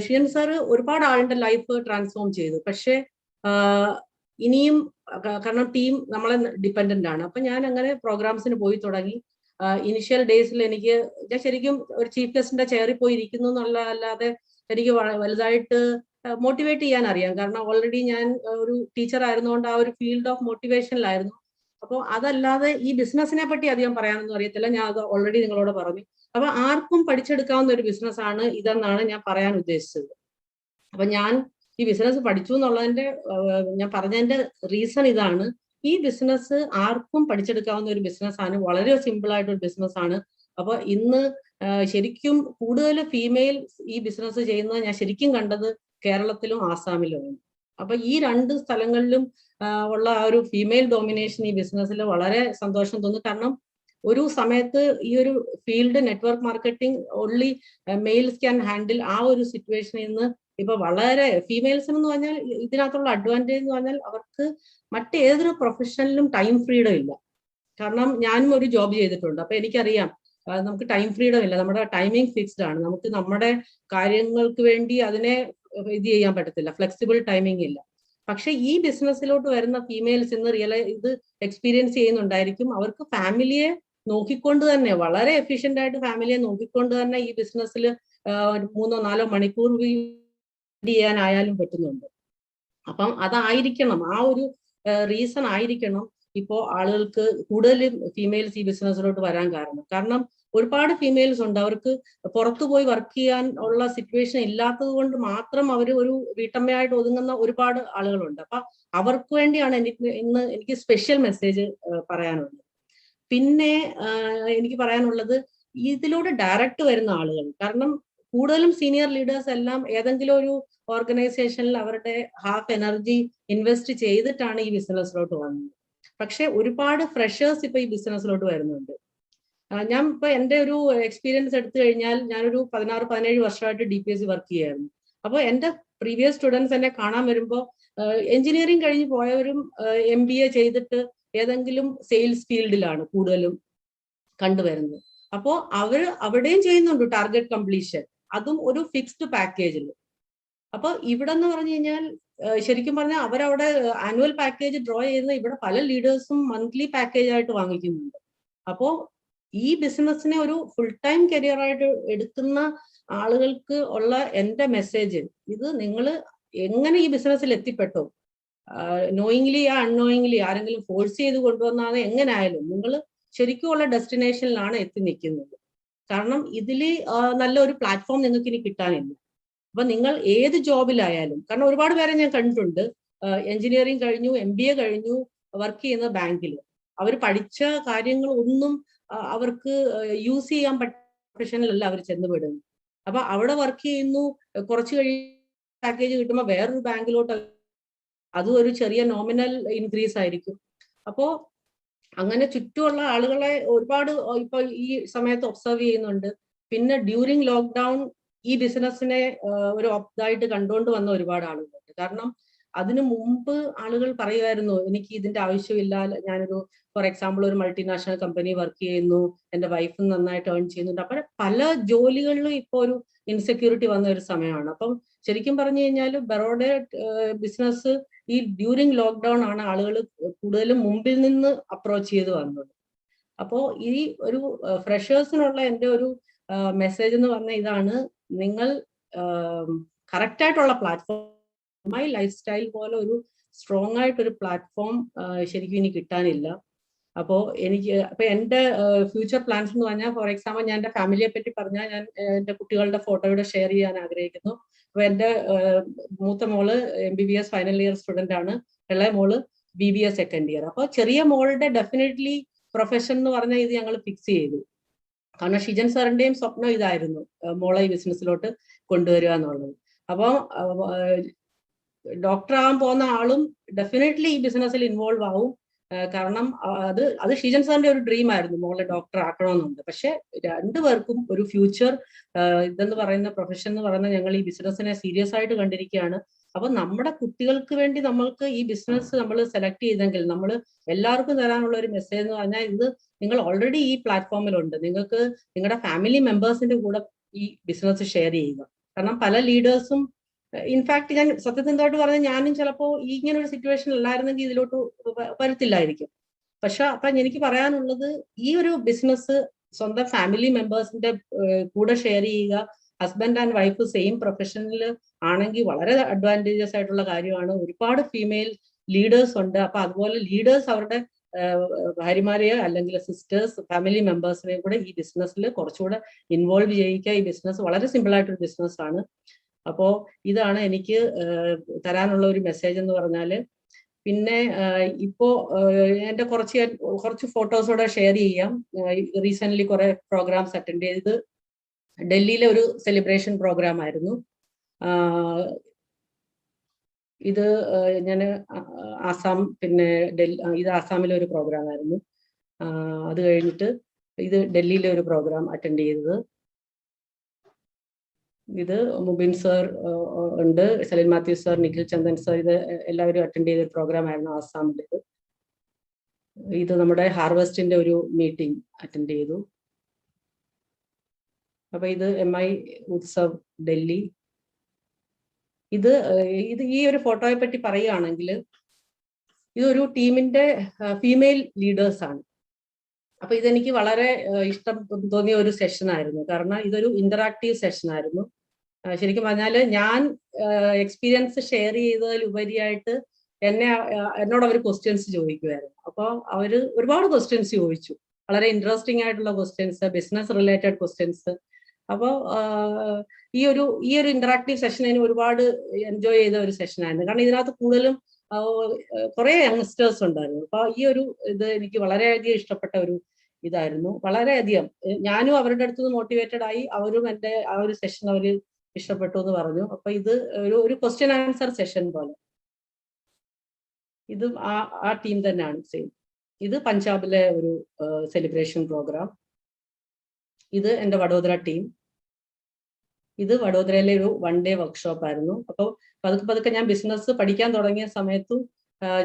ഷിയൻ സാറ് ഒരുപാട് ആളുടെ ലൈഫ് ട്രാൻസ്ഫോം ചെയ്തു. പക്ഷെ ഇനിയും കാരണം ടീം നമ്മളെ ഡിപ്പെൻഡന്റ് ആണ്. അപ്പൊ ഞാൻ അങ്ങനെ പ്രോഗ്രാംസിന് പോയി തുടങ്ങി. ഇനിഷ്യൽ ഡേയ്സിൽ എനിക്ക് ഞാൻ ശരിക്കും ഒരു ചീഫ് ഗസ്റ്റിന്റെ ചെയറിൽ പോയി ഇരിക്കുന്നു അല്ലാതെ എനിക്ക് വലുതായിട്ട് മോട്ടിവേറ്റ് ചെയ്യാൻ അറിയാം. കാരണം ഓൾറെഡി ഞാൻ ഒരു ടീച്ചർ ആയിരുന്നുകൊണ്ട് ആ ഒരു ഫീൽഡ് ഓഫ് മോട്ടിവേഷനിലായിരുന്നു. അപ്പോൾ അതല്ലാതെ ഈ ബിസിനസിനെ പറ്റി അധികം പറയാനൊന്നും അറിയത്തില്ല. ഞാൻ അത് ഓൾറെഡി നിങ്ങളോട് പറഞ്ഞു. അപ്പൊ ആർക്കും പഠിച്ചെടുക്കാവുന്ന ഒരു ബിസിനസ് ആണ് ഇതെന്നാണ് ഞാൻ പറയാൻ ഉദ്ദേശിച്ചത്. അപ്പൊ ഞാൻ ഈ ബിസിനസ് പഠിച്ചു എന്നുള്ളതിന്റെ ഞാൻ പറഞ്ഞതിന്റെ റീസൺ ഇതാണ്. ഈ ബിസിനസ് ആർക്കും പഠിച്ചെടുക്കാവുന്ന ഒരു ബിസിനസ് ആണ്. വളരെ സിമ്പിൾ ആയിട്ടൊരു ബിസിനസ് ആണ്. അപ്പൊ ഇന്ന് ശരിക്കും കൂടുതൽ ഫീമെയിൽ ഈ ബിസിനസ് ചെയ്യുന്നത് ഞാൻ ശരിക്കും കണ്ടത് കേരളത്തിലും ആസാമിലുമാണ്. അപ്പൊ ഈ രണ്ട് സ്ഥലങ്ങളിലും ഉള്ള ആ ഒരു ഫീമെയിൽ ഡോമിനേഷൻ ഈ ബിസിനസ്സിൽ വളരെ സന്തോഷം തോന്നുന്നു. കാരണം ഒരു സമയത്ത് ഈ ഒരു field network marketing only males can handle ആ ഒരു സിറ്റുവേഷനിൽ നിന്ന് ഇപ്പൊ വളരെ ഫീമെയിൽസിന് എന്ന് പറഞ്ഞാൽ ഇതിനകത്തുള്ള അഡ്വാൻറ്റേജ് എന്ന് പറഞ്ഞാൽ അവർക്ക് മറ്റേതൊരു പ്രൊഫഷനിലും ടൈം ഫ്രീഡം ഇല്ല. കാരണം ഞാനും ഒരു ജോബ് ചെയ്തിട്ടുണ്ട്. അപ്പൊ എനിക്കറിയാം നമുക്ക് ടൈം ഫ്രീഡം ഇല്ല. നമ്മുടെ ടൈമിംഗ് ഫിക്സ്ഡ് ആണ്. നമുക്ക് നമ്മുടെ കാര്യങ്ങൾക്ക് വേണ്ടി അതിനെ ഇത് ചെയ്യാൻ പറ്റത്തില്ല. ഫ്ലെക്സിബിൾ ടൈമിംഗ് ഇല്ല. പക്ഷെ ഈ ബിസിനസ്സിലോട്ട് വരുന്ന ഫീമെയിൽസ് ഇന്ന് ഇത് എക്സ്പീരിയൻസ് ചെയ്യുന്നുണ്ടായിരിക്കും. അവർക്ക് ഫാമിലിയെ നോക്കിക്കൊണ്ട് തന്നെ വളരെ എഫിഷ്യന്റ് ആയിട്ട് ഫാമിലിയെ നോക്കിക്കൊണ്ട് തന്നെ ഈ ബിസിനസ്സിൽ 3-4 മണിക്കൂർ ചെയ്യാനായാലും പറ്റുന്നുണ്ട്. അപ്പം അതായിരിക്കണം, ആ ഒരു റീസൺ ആയിരിക്കണം ഇപ്പോ ആളുകൾക്ക് കൂടുതലും ഫീമെയിൽസ് ഈ ബിസിനസ്സിലോട്ട് വരാൻ കാരണം. കാരണം ഒരുപാട് ഫീമെയിൽസ് ഉണ്ട്, അവർക്ക് പുറത്തു പോയി വർക്ക് ചെയ്യാൻ ഉള്ള സിറ്റുവേഷൻ ഇല്ലാത്തത് കൊണ്ട് മാത്രം അവർ ഒരു വീട്ടമ്മയായിട്ട് ഒതുങ്ങുന്ന ഒരുപാട് ആളുകളുണ്ട്. അപ്പൊ അവർക്ക് വേണ്ടിയാണ് എനിക്ക് സ്പെഷ്യൽ മെസ്സേജ് പറയാനുള്ളത്. പിന്നെ എനിക്ക് പറയാനുള്ളത് ഇതിലൂടെ ഡയറക്റ്റ് വരുന്ന ആളുകൾ, കാരണം കൂടുതലും സീനിയർ ലീഡേഴ്സ് എല്ലാം ഏതെങ്കിലും ഒരു ഓർഗനൈസേഷനിൽ അവരുടെ ഹാഫ് എനർജി ഇൻവെസ്റ്റ് ചെയ്തിട്ടാണ് ഈ ബിസിനസ്സിലോട്ട് വന്നത്. പക്ഷെ ഒരുപാട് ഫ്രഷേഴ്സ് ഇപ്പൊ ഈ ബിസിനസ്സിലോട്ട് വരുന്നുണ്ട്. ഞാൻ ഇപ്പൊ എൻ്റെ ഒരു എക്സ്പീരിയൻസ് എടുത്തു കഴിഞ്ഞാൽ ഞാനൊരു 16-17 വർഷമായിട്ട് DPSC വർക്ക് ചെയ്യായിരുന്നു. അപ്പോൾ എൻ്റെ പ്രീവിയസ് സ്റ്റുഡൻസ് എന്നെ കാണാൻ വരുമ്പോൾ എഞ്ചിനീയറിംഗ് കഴിഞ്ഞ് പോയവരും MBA ചെയ്തിട്ട് ഏതെങ്കിലും സെയിൽസ് ഫീൽഡിലാണ് കൂടുതലും കണ്ടുവരുന്നത്. അപ്പോൾ അവിടെയും ചെയ്യുന്നുണ്ട് ടാർഗറ്റ് കംപ്ലീഷൻ, അതും ഒരു ഫിക്സ്ഡ് പാക്കേജിൽ. അപ്പൊ ഇവിടെ എന്ന് പറഞ്ഞു കഴിഞ്ഞാൽ ശരിക്കും പറഞ്ഞാൽ അവരവിടെ ആനുവൽ പാക്കേജ് ഡ്രോ ചെയ്യുന്ന ഇവിടെ പല ലീഡേഴ്സും മന്ത്ലി പാക്കേജ് ആയിട്ട് വാങ്ങിക്കുന്നുണ്ട്. അപ്പോ ഈ ബിസിനസ്സിനെ ഒരു ഫുൾ ടൈം കരിയർ ആയിട്ട് എടുക്കുന്ന ആളുകൾക്ക് ഉള്ള എൻ്റെ മെസ്സേജ് ഇത്, നിങ്ങൾ എങ്ങനെ ഈ ബിസിനസ്സിൽ എത്തിപ്പെട്ടോ, നോയിങ്ലി അൺനോയിങ്ലി ആരെങ്കിലും ഫോഴ്സ് ചെയ്ത് കൊണ്ടുവന്നാണ് എങ്ങനെയായാലും നിങ്ങൾ ശരിക്കും ഉള്ള ഡെസ്റ്റിനേഷനിലാണ് എത്തി നിൽക്കുന്നത്. കാരണം ഇതിൽ നല്ലൊരു പ്ലാറ്റ്ഫോം നിങ്ങൾക്ക് ഇനി കിട്ടാനില്ല. അപ്പൊ നിങ്ങൾ ഏത് ജോബിലായാലും, കാരണം ഒരുപാട് പേരെ ഞാൻ കണ്ടിട്ടുണ്ട് എഞ്ചിനീയറിംഗ് കഴിഞ്ഞു, MBA കഴിഞ്ഞു, വർക്ക് ചെയ്യുന്ന ബാങ്കിൽ. അവർ പഠിച്ച കാര്യങ്ങൾ ഒന്നും അവർക്ക് യൂസ് ചെയ്യാൻ പറ്റുന്ന പ്രൊഫഷനിലല്ല അവർ ചെന്നുപെടുന്നു. അപ്പൊ അവിടെ വർക്ക് ചെയ്യുന്നു, കുറച്ച് പാക്കേജ് കിട്ടുമ്പോൾ വേറൊരു ബാങ്കിലോട്ട്, അതും ഒരു ചെറിയ നോമിനൽ ഇൻക്രീസ് ആയിരിക്കും. അപ്പോ അങ്ങനെ ചുറ്റുമുള്ള ആളുകളെ ഒരുപാട് ഇപ്പൊ ഈ സമയത്ത് ഒബ്സർവ് ചെയ്യുന്നുണ്ട്. പിന്നെ ഡ്യൂറിങ് ലോക്ക്ഡൗൺ ഈ ബിസിനസ്സിനെ ഒരു ഇതായിട്ട് കണ്ടുകൊണ്ട് വന്ന ഒരുപാട് ആളുകളുണ്ട്. കാരണം അതിനു മുമ്പ് ആളുകൾ പറയുമായിരുന്നു എനിക്ക് ഇതിന്റെ ആവശ്യമില്ല, ഞാനൊരു ഫോർ എക്സാമ്പിൾ ഒരു മൾട്ടിനാഷണൽ കമ്പനി വർക്ക് ചെയ്യുന്നു, എൻ്റെ വൈഫ് നന്നായിട്ട് ഏൺ ചെയ്യുന്നുണ്ട്. അപ്പൊ പല ജോലികളിലും ഇപ്പൊ ഒരു ഇൻസെക്യൂരിറ്റി വന്ന ഒരു സമയമാണ്. അപ്പം ശരിക്കും പറഞ്ഞു കഴിഞ്ഞാൽ ബറോഡ ബിസിനസ് ഈ ഡ്യൂറിങ് ലോക്ക്ഡൗൺ ആണ് ആളുകൾ കൂടുതലും മുമ്പിൽ നിന്ന് അപ്രോച്ച് ചെയ്ത് വന്നത്. അപ്പോ ഈ ഒരു ഫ്രഷേഴ്സിനുള്ള എൻ്റെ ഒരു മെസ്സേജ് എന്ന് പറഞ്ഞാൽ ഇതാണ്, നിങ്ങൾ കറക്റ്റ് ആയിട്ടുള്ള പ്ലാറ്റ്ഫോം, മൈ ലൈഫ് സ്റ്റൈൽ പോലെ ഒരു സ്ട്രോങ് ആയിട്ടൊരു പ്ലാറ്റ്ഫോം ശരിക്കും ഇനി കിട്ടാനില്ല. അപ്പോൾ അപ്പൊ എൻ്റെ ഫ്യൂച്ചർ പ്ലാൻസ് എന്ന് പറഞ്ഞാൽ, ഫോർ എക്സാമ്പിൾ ഞാൻ എൻ്റെ ഫാമിലിയെ പറ്റി പറഞ്ഞാൽ, ഞാൻ എൻ്റെ കുട്ടികളുടെ ഫോട്ടോയുടെ ഷെയർ ചെയ്യാൻ ആഗ്രഹിക്കുന്നു. അപ്പൊ എൻ്റെ മൂത്ത മോള് MBBS ഫൈനൽ ഇയർ സ്റ്റുഡന്റ് ആണ്, ഇളയ മോള് BBA സെക്കൻഡ് ഇയർ. അപ്പോൾ ചെറിയ മോളുടെ ഡെഫിനറ്റ്ലി പ്രൊഫഷൻ എന്ന് പറഞ്ഞാൽ ഇത് ഞങ്ങൾ ഫിക്സ് ചെയ്തു. കാരണം ഷിജൻ സാറിന്റെയും സ്വപ്നം ഇതായിരുന്നു, മോളെ ഈ ബിസിനസ്സിലോട്ട് കൊണ്ടുവരിക എന്നുള്ളത്. അപ്പോൾ ഡോക്ടർ ആവാൻ പോകുന്ന ആളും ഡെഫിനറ്റ്ലി ഈ ബിസിനസ്സിൽ ഇൻവോൾവ് ആവും. കാരണം അത് ഷിജൻ സാറിന്റെ ഒരു ഡ്രീം ആയിരുന്നു, മോളെ ഡോക്ടർ ആക്കണമെന്നുണ്ട്. പക്ഷെ രണ്ടുപേർക്കും ഒരു ഫ്യൂച്ചർ ഇതെന്ന് പറയുന്ന പ്രൊഫഷൻ എന്ന് പറയുന്ന, ഞങ്ങൾ ഈ ബിസിനസ്സിനെ സീരിയസ് ആയിട്ട് കണ്ടിരിക്കുകയാണ്. അപ്പൊ നമ്മുടെ കുട്ടികൾക്ക് വേണ്ടി നമ്മൾക്ക് ഈ ബിസിനസ് നമ്മൾ സെലക്ട് ചെയ്തെങ്കിൽ, നമ്മൾ എല്ലാവർക്കും തരാനുള്ള ഒരു മെസ്സേജ് എന്ന് പറഞ്ഞാൽ, ഇത് നിങ്ങൾ ഓൾറെഡി ഈ പ്ലാറ്റ്ഫോമിലുണ്ട്, നിങ്ങൾക്ക് നിങ്ങളുടെ ഫാമിലി മെമ്പേഴ്സിന്റെ കൂടെ ഈ ബിസിനസ് ഷെയർ ചെയ്യുക. കാരണം പല ലീഡേഴ്സും, ഇൻഫാക്ട് ഞാൻ സത്യസന്ധമായിട്ട് പറഞ്ഞാൽ ഞാനും ചിലപ്പോൾ ഇങ്ങനെ ഒരു സിറ്റുവേഷൻ അല്ലായിരുന്നെങ്കിൽ ഇതിലോട്ട് വരത്തില്ലായിരിക്കും. പക്ഷെ അപ്പൊ എനിക്ക് പറയാനുള്ളത്, ഈ ഒരു ബിസിനസ് സ്വന്തം ഫാമിലി മെമ്പേഴ്സിന്റെ കൂടെ ഷെയർ ചെയ്യുക. ഹസ്ബൻഡ് ആൻഡ് വൈഫ് സെയിം പ്രൊഫഷനിൽ ആണെങ്കിൽ വളരെ അഡ്വാൻറ്റേജസ് ആയിട്ടുള്ള കാര്യമാണ്. ഒരുപാട് ഫീമെയിൽ ലീഡേഴ്സ് ഉണ്ട്. അപ്പൊ അതുപോലെ ലീഡേഴ്സ് അവരുടെ ഭാര്യമാരെയോ അല്ലെങ്കിൽ സിസ്റ്റേഴ്സ്, ഫാമിലി മെമ്പേഴ്സിനെയും കൂടെ ഈ ബിസിനസ്സിൽ കുറച്ചുകൂടെ ഇൻവോൾവ് ചെയ്യിക്കുക. ഈ ബിസിനസ് വളരെ സിമ്പിൾ ആയിട്ടൊരു ബിസിനസ് ആണ്. അപ്പോ ഇതാണ് എനിക്ക് തരാനുള്ള ഒരു മെസ്സേജ് എന്ന് പറഞ്ഞാല്. പിന്നെ ഇപ്പോ എന്റെ കുറച്ച് ഫോട്ടോസോടെ ഷെയർ ചെയ്യാം. റീസെന്റ് കുറെ പ്രോഗ്രാംസ് അറ്റൻഡ് ചെയ്ത്, ഡൽഹിയിലെ ഒരു സെലിബ്രേഷൻ പ്രോഗ്രാം ആയിരുന്നു ഇത്. ഞാൻ ആസാം, പിന്നെ ഇത് ആസാമിലെ ഒരു പ്രോഗ്രാം ആയിരുന്നു. അത് കഴിഞ്ഞിട്ട് ഇത് ഡൽഹിയിലെ ഒരു പ്രോഗ്രാം അറ്റൻഡ് ചെയ്തത്. ഇത് മുബിൻ സർ ഉണ്ട്, സലിൻ മാത്യു സർ, നിഖിൽ ചന്ദൻ സർ, ഇത് എല്ലാവരും അറ്റൻഡ് ചെയ്ത ഒരു പ്രോഗ്രാം ആയിരുന്നു ആസാമിലേത്. ഇത് നമ്മുടെ ഹാർവെസ്റ്റിന്റെ ഒരു മീറ്റിംഗ് അറ്റൻഡ് ചെയ്തു. അപ്പൊ ഇത് MI ഉത്സവ് ഡൽഹി. ഇത് ഈ ഒരു ഫോട്ടോയെ പറ്റി പറയുകയാണെങ്കിൽ, ഇതൊരു ടീമിന്റെ ഫീമെയിൽ ലീഡേഴ്സ് ആണ്. അപ്പൊ ഇതെനിക്ക് വളരെ ഇഷ്ടം തോന്നിയ ഒരു സെഷൻ ആയിരുന്നു. കാരണം ഇതൊരു ഇന്ററാക്റ്റീവ് സെഷൻ ആയിരുന്നു. ശരിക്കും പറഞ്ഞാല് ഞാൻ എക്സ്പീരിയൻസ് ഷെയർ ചെയ്തതിലുപരിയായിട്ട് എന്നോട് അവർ ക്വസ്റ്റ്യൻസ് ചോദിക്കുമായിരുന്നു. അപ്പോൾ അവര് ഒരുപാട് ക്വസ്റ്റ്യൻസ് ചോദിച്ചു, വളരെ ഇൻട്രസ്റ്റിംഗ് ആയിട്ടുള്ള ക്വസ്റ്റ്യൻസ്, ബിസിനസ് റിലേറ്റഡ് ക്വസ്റ്റ്യൻസ്. അപ്പോൾ ഈ ഒരു ഇന്ററാക്റ്റീവ് സെഷൻ എനിക്ക് ഒരുപാട് എൻജോയ് ചെയ്ത ഒരു സെഷൻ ആയിരുന്നു. കാരണം ഇതിനകത്ത് കൂടുതലും കുറെ യങ്സ്റ്റേഴ്സ് ഉണ്ടായിരുന്നു. അപ്പൊ ഈ ഒരു ഇത് എനിക്ക് വളരെയധികം ഇഷ്ടപ്പെട്ട ഒരു ഇതായിരുന്നു. വളരെയധികം ഞാനും അവരുടെ അടുത്തുനിന്ന് മോട്ടിവേറ്റഡ് ആയി, അവരും എൻ്റെ ആ ഒരു സെഷൻ അവര് ഇഷ്ടപ്പെട്ടു എന്ന് പറഞ്ഞു. അപ്പൊ ഇത് ഒരു ക്വസ്റ്റ്യൻ ആൻസർ സെഷൻ പോലെ. ഇതും ആ ടീം തന്നെയാണ് സെയിം. ഇത് പഞ്ചാബിലെ ഒരു സെലിബ്രേഷൻ പ്രോഗ്രാം. ഇത് എൻ്റെ വഡോദര ടീം. ഇത് വഡോദരയിലെ ഒരു 1 ഡേ വർക്ക്ഷോപ്പ് ആയിരുന്നു. അപ്പോൾ പതുക്കെ ഞാൻ ബിസിനസ് പഠിക്കാൻ തുടങ്ങിയ സമയത്തും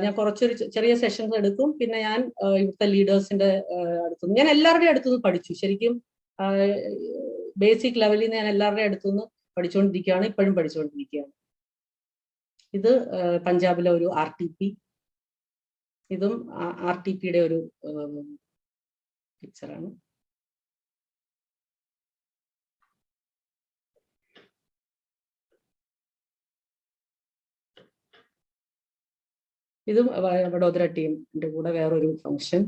ഞാൻ കുറച്ചൊരു ചെറിയ സെഷൻസ് എടുക്കും. പിന്നെ ഞാൻ ഇവിടുത്തെ ലീഡേഴ്സിന്റെ അടുത്തുനിന്ന്, ഞാൻ എല്ലാവരുടെയും അടുത്തുനിന്ന് പഠിച്ചു. ശരിക്കും ബേസിക് ലെവലിൽ നിന്ന് ഞാൻ എല്ലാവരുടെയും അടുത്തുനിന്ന് പഠിച്ചുകൊണ്ടിരിക്കുകയാണ്, ഇപ്പോഴും പഠിച്ചുകൊണ്ടിരിക്കുകയാണ്. ഇത് പഞ്ചാബിലെ ഒരു RTP. ഇതും RTPയുടെ ഒരു പിക്ചറാണ്. ഇതും വഡോദര ടീമിന്റെ കൂടെ വേറൊരു ഫംഗ്ഷൻ.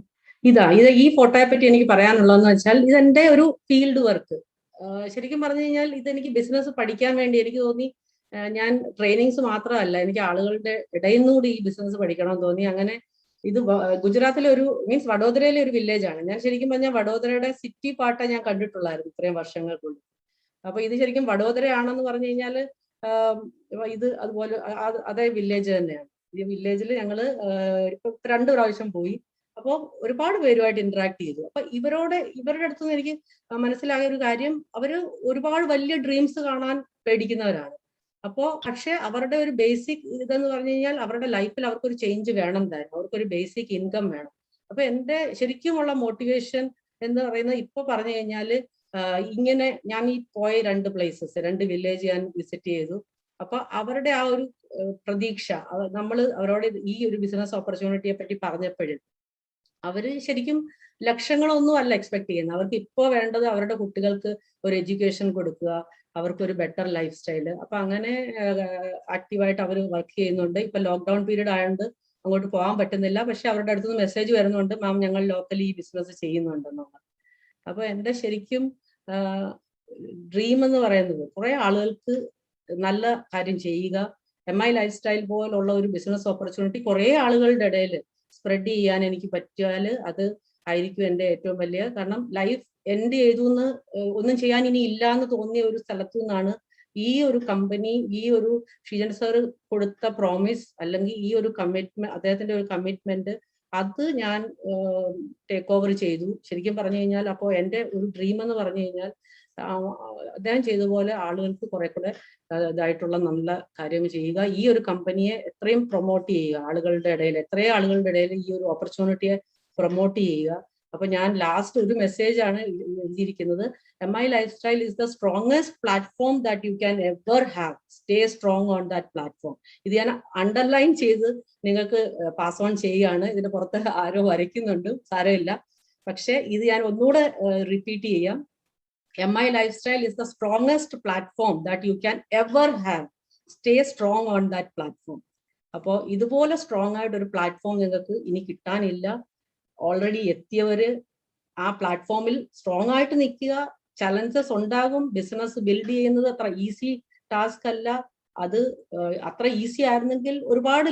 ഇത് ഈ ഫോട്ടോയെ പറ്റി എനിക്ക് പറയാനുള്ളതെന്ന് വെച്ചാൽ, ഇതെന്റെ ഒരു ഫീൽഡ് വർക്ക്. ശരിക്കും പറഞ്ഞു കഴിഞ്ഞാൽ ഇതെനിക്ക് ബിസിനസ് പഠിക്കാൻ വേണ്ടി എനിക്ക് തോന്നി. ഞാൻ ട്രെയിനിങ്സ് മാത്രമല്ല, എനിക്ക് ആളുകളുടെ ഇടയിൽ നിന്നുകൂടി ഈ ബിസിനസ് പഠിക്കണമെന്ന് തോന്നി. അങ്ങനെ ഇത് ഗുജറാത്തിലെ മീൻസ് വഡോദരയിലെ ഒരു വില്ലേജ് ആണ്. ഞാൻ ശരിക്കും പറഞ്ഞാൽ വഡോദരയുടെ സിറ്റി പാർട്ടേ ഞാൻ കണ്ടിട്ടുള്ളായിരുന്നു ഇത്രയും വർഷങ്ങൾക്കുള്ളിൽ. അപ്പൊ ഇത് ശരിക്കും വഡോദരയാണെന്ന് പറഞ്ഞു കഴിഞ്ഞാൽ ഇത് അതുപോലെ അതേ വില്ലേജ് തന്നെയാണ്. ഈ വില്ലേജിൽ ഞങ്ങള് ഇപ്പൊ 2 പ്രാവശ്യം പോയി. അപ്പോൾ ഒരുപാട് പേരുമായിട്ട് ഇന്ററാക്ട് ചെയ്തു. അപ്പൊ ഇവരുടെ അടുത്തുനിന്ന് എനിക്ക് മനസ്സിലായ ഒരു കാര്യം, അവര് ഒരുപാട് വലിയ ഡ്രീംസ് കാണാൻ പേടിക്കുന്നവരാണ്. പക്ഷെ അവരുടെ ഒരു ബേസിക് ഇതെന്ന് പറഞ്ഞു കഴിഞ്ഞാൽ, അവരുടെ ലൈഫിൽ അവർക്കൊരു ചേഞ്ച് വേണം താനും, അവർക്കൊരു ബേസിക് ഇൻകം വേണം. അപ്പൊ എന്റെ ശരിക്കുമുള്ള മോട്ടിവേഷൻ എന്ന് പറയുന്നത്, ഇപ്പൊ പറഞ്ഞു കഴിഞ്ഞാല് ഇങ്ങനെ ഞാൻ ഈ പോയ 2 പ്ലേസസ്, 2 വില്ലേജ് ഞാൻ വിസിറ്റ് ചെയ്തു. അപ്പൊ അവരുടെ ആ ഒരു പ്രതീക്ഷ, നമ്മൾ അവരോട് ഈ ഒരു ബിസിനസ് ഓപ്പർച്യൂണിറ്റിയെ പറ്റി പറഞ്ഞപ്പോഴും അവര് ശരിക്കും ലക്ഷങ്ങളൊന്നും അല്ല എക്സ്പെക്ട് ചെയ്യുന്നത്. അവർക്ക് ഇപ്പോൾ വേണ്ടത് അവരുടെ കുട്ടികൾക്ക് ഒരു എഡ്യൂക്കേഷൻ കൊടുക്കുക, അവർക്കൊരു ബെറ്റർ ലൈഫ് സ്റ്റൈല്. അപ്പൊ അങ്ങനെ ആക്റ്റീവായിട്ട് അവർ വർക്ക് ചെയ്യുന്നുണ്ട്. ഇപ്പൊ ലോക്ക്ഡൌൺ പീരീഡ് ആയതുകൊണ്ട് അങ്ങോട്ട് പോകാൻ പറ്റുന്നില്ല. പക്ഷെ അവരുടെ അടുത്തുനിന്ന് മെസ്സേജ് വരുന്നുണ്ട്, മാം ഞങ്ങൾ ലോക്കലി ഈ ബിസിനസ് ചെയ്യുന്നുണ്ടെന്നുള്ളത്. അപ്പൊ എൻ്റെ ശരിക്കും ഡ്രീം എന്ന് പറയുന്നത് കുറെ ആളുകൾക്ക് നല്ല കാര്യം ചെയ്യുക. MI ലൈഫ് സ്റ്റൈൽ പോലുള്ള ഒരു ബിസിനസ് ഓപ്പർച്യൂണിറ്റി കുറെ ആളുകളുടെ ഇടയിൽ സ്പ്രെഡ് ചെയ്യാൻ എനിക്ക് പറ്റിയാൽ അത് ആയിരിക്കും എൻ്റെ ഏറ്റവും വലിയ. കാരണം ലൈഫ് എൻഡ് ചെയ്തു എന്ന് ഒന്നും ചെയ്യാൻ ഇനി ഇല്ല എന്ന് തോന്നിയ ഒരു സ്ഥലത്തു നിന്നാണ് ഈ ഒരു കമ്പനി, ഈ ഒരു ഷിജൻ സാർ കൊടുത്ത പ്രോമിസ് അല്ലെങ്കിൽ ഈ ഒരു കമ്മിറ്റ്മെന്റ്, അദ്ദേഹത്തിന്റെ ഒരു കമ്മിറ്റ്മെന്റ്, അത് ഞാൻ ടേക്ക് ഓവർ ചെയ്തു. ശരിക്കും പറഞ്ഞു കഴിഞ്ഞാൽ അപ്പോൾ എൻ്റെ ഒരു ഡ്രീം എന്ന് പറഞ്ഞു കഴിഞ്ഞാൽ അദ്ദേഹം ചെയ്ത പോലെ ആളുകൾക്ക് കുറെ കൂടെ ഇതായിട്ടുള്ള നല്ല കാര്യങ്ങൾ ചെയ്യുക, ഈ ഒരു കമ്പനിയെ എത്രയും പ്രൊമോട്ട് ചെയ്യുക ആളുകളുടെ ഇടയിൽ, എത്രയും ആളുകളുടെ ഇടയിൽ ഈ ഒരു ഓപ്പർച്യൂണിറ്റിയെ പ്രൊമോട്ട് ചെയ്യുക. അപ്പൊ ഞാൻ ലാസ്റ്റ് ഒരു മെസ്സേജ് ആണ് എഴുതിയിരിക്കുന്നത്, MI life style is the strongest platform that you can ever have. Stay strong on that platform. ഇത് ഞാൻ അണ്ടർലൈൻ ചെയ്ത് നിങ്ങൾക്ക് പാസ് ഓൺ ചെയ്യുകയാണ്. ഇതിന്റെ പുറത്ത് ആരോ വരയ്ക്കുന്നുണ്ട്, സാരമില്ല. പക്ഷെ ഇത് ഞാൻ ഒന്നുകൂടെ റിപ്പീറ്റ് ചെയ്യാം. MI life style is the strongest platform that you can ever have. Stay strong on that platform. അപ്പോൾ ഇതുപോലെ സ്ട്രോങ് ആയിട്ട് ഒരു പ്ലാറ്റ്ഫോം നിങ്ങൾക്ക് ഇനി കിട്ടാനില്ല. ഓൾറെഡി എത്തിയവര് ആ പ്ലാറ്റ്ഫോമിൽ സ്ട്രോങ് ആയിട്ട് നിൽക്കുക. ചലഞ്ചസ് ഉണ്ടാകും. ബിസിനസ് ബിൽഡ് ചെയ്യുന്നത് അത്ര ഈസി ടാസ്ക് അല്ല. അത് അത്ര ഈസി ആയിരുന്നെങ്കിൽ ഒരുപാട്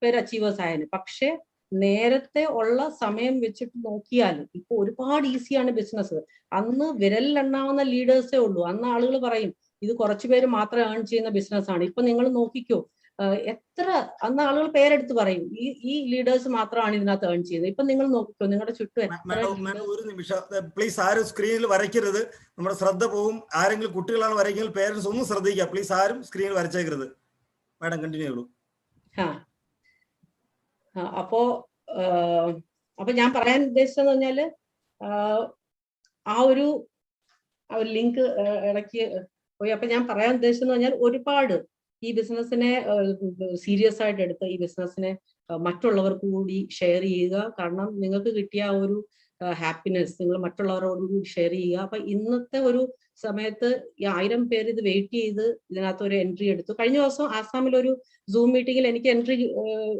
പേര് അച്ചീവേഴ്സ് ആയേനെ. പക്ഷെ നേരത്തെ ഉള്ള സമയം വെച്ചിട്ട് നോക്കിയാൽ ഇപ്പൊ ഒരുപാട് ഈസിയാണ് ബിസിനസ്. അന്ന് വിരലിലെണ്ണാവുന്ന ലീഡേഴ്സേ ഉള്ളൂ. അന്ന് ആളുകൾ പറയും ഇത് കുറച്ചു പേര് മാത്രം ഏൺ ചെയ്യുന്ന ബിസിനസ് ആണ്. ഇപ്പൊ നിങ്ങൾ നോക്കിക്കോ, എത്ര അന്ന് ആളുകൾ പേരെടുത്ത് പറയും ഈ ലീഡേഴ്സ് മാത്രമാണ് ഇതിനകത്ത് ഏൺ ചെയ്യുന്നത്. ഇപ്പൊ നിങ്ങൾ നോക്കിക്കോ നിങ്ങളുടെ ചുറ്റും. ഒരു നിമിഷം പ്ലീസ്, ആരും സ്ക്രീനിൽ വരയ്ക്കരുത്, നമ്മുടെ ശ്രദ്ധ പോകും. ആരെങ്കിലും കുട്ടികളാണ് വരയ്ക്കുന്നത് പേരൻസ് ഒന്നും ശ്രദ്ധിക്കുക പ്ലീസ്, ആരും സ്ക്രീനിൽ വരച്ചേക്കരുത്. മാഡം കണ്ടിന്യൂ ചെയ്യൂ. അപ്പൊ ഞാൻ പറയാൻ ഉദ്ദേശിച്ചെന്ന് പറഞ്ഞാല് ആ ഒരു ലിങ്ക് ഇടയ്ക്ക് പോയി. അപ്പൊ ഞാൻ പറയാൻ ഉദ്ദേശിച്ചെന്ന് പറഞ്ഞാൽ ഒരുപാട് ഈ ബിസിനസ്സിനെ സീരിയസ് ആയിട്ട് എടുത്ത് ഈ ബിസിനസ്സിനെ മറ്റുള്ളവർക്ക് കൂടി ഷെയർ ചെയ്യുക. കാരണം നിങ്ങൾക്ക് കിട്ടിയ ആ ഒരു ഹാപ്പിനെസ് നിങ്ങൾ മറ്റുള്ളവരോടുകൂടി ഷെയർ ചെയ്യുക. അപ്പൊ ഇന്നത്തെ ഒരു സമയത്ത് 1000 പേര് ഇത് വെയിറ്റ് ചെയ്ത് ഇതിനകത്ത് ഒരു എൻട്രി എടുത്തു. കഴിഞ്ഞ ദിവസം ആസാമിൽ ഒരു സൂം മീറ്റിംഗിൽ എനിക്ക് എൻട്രി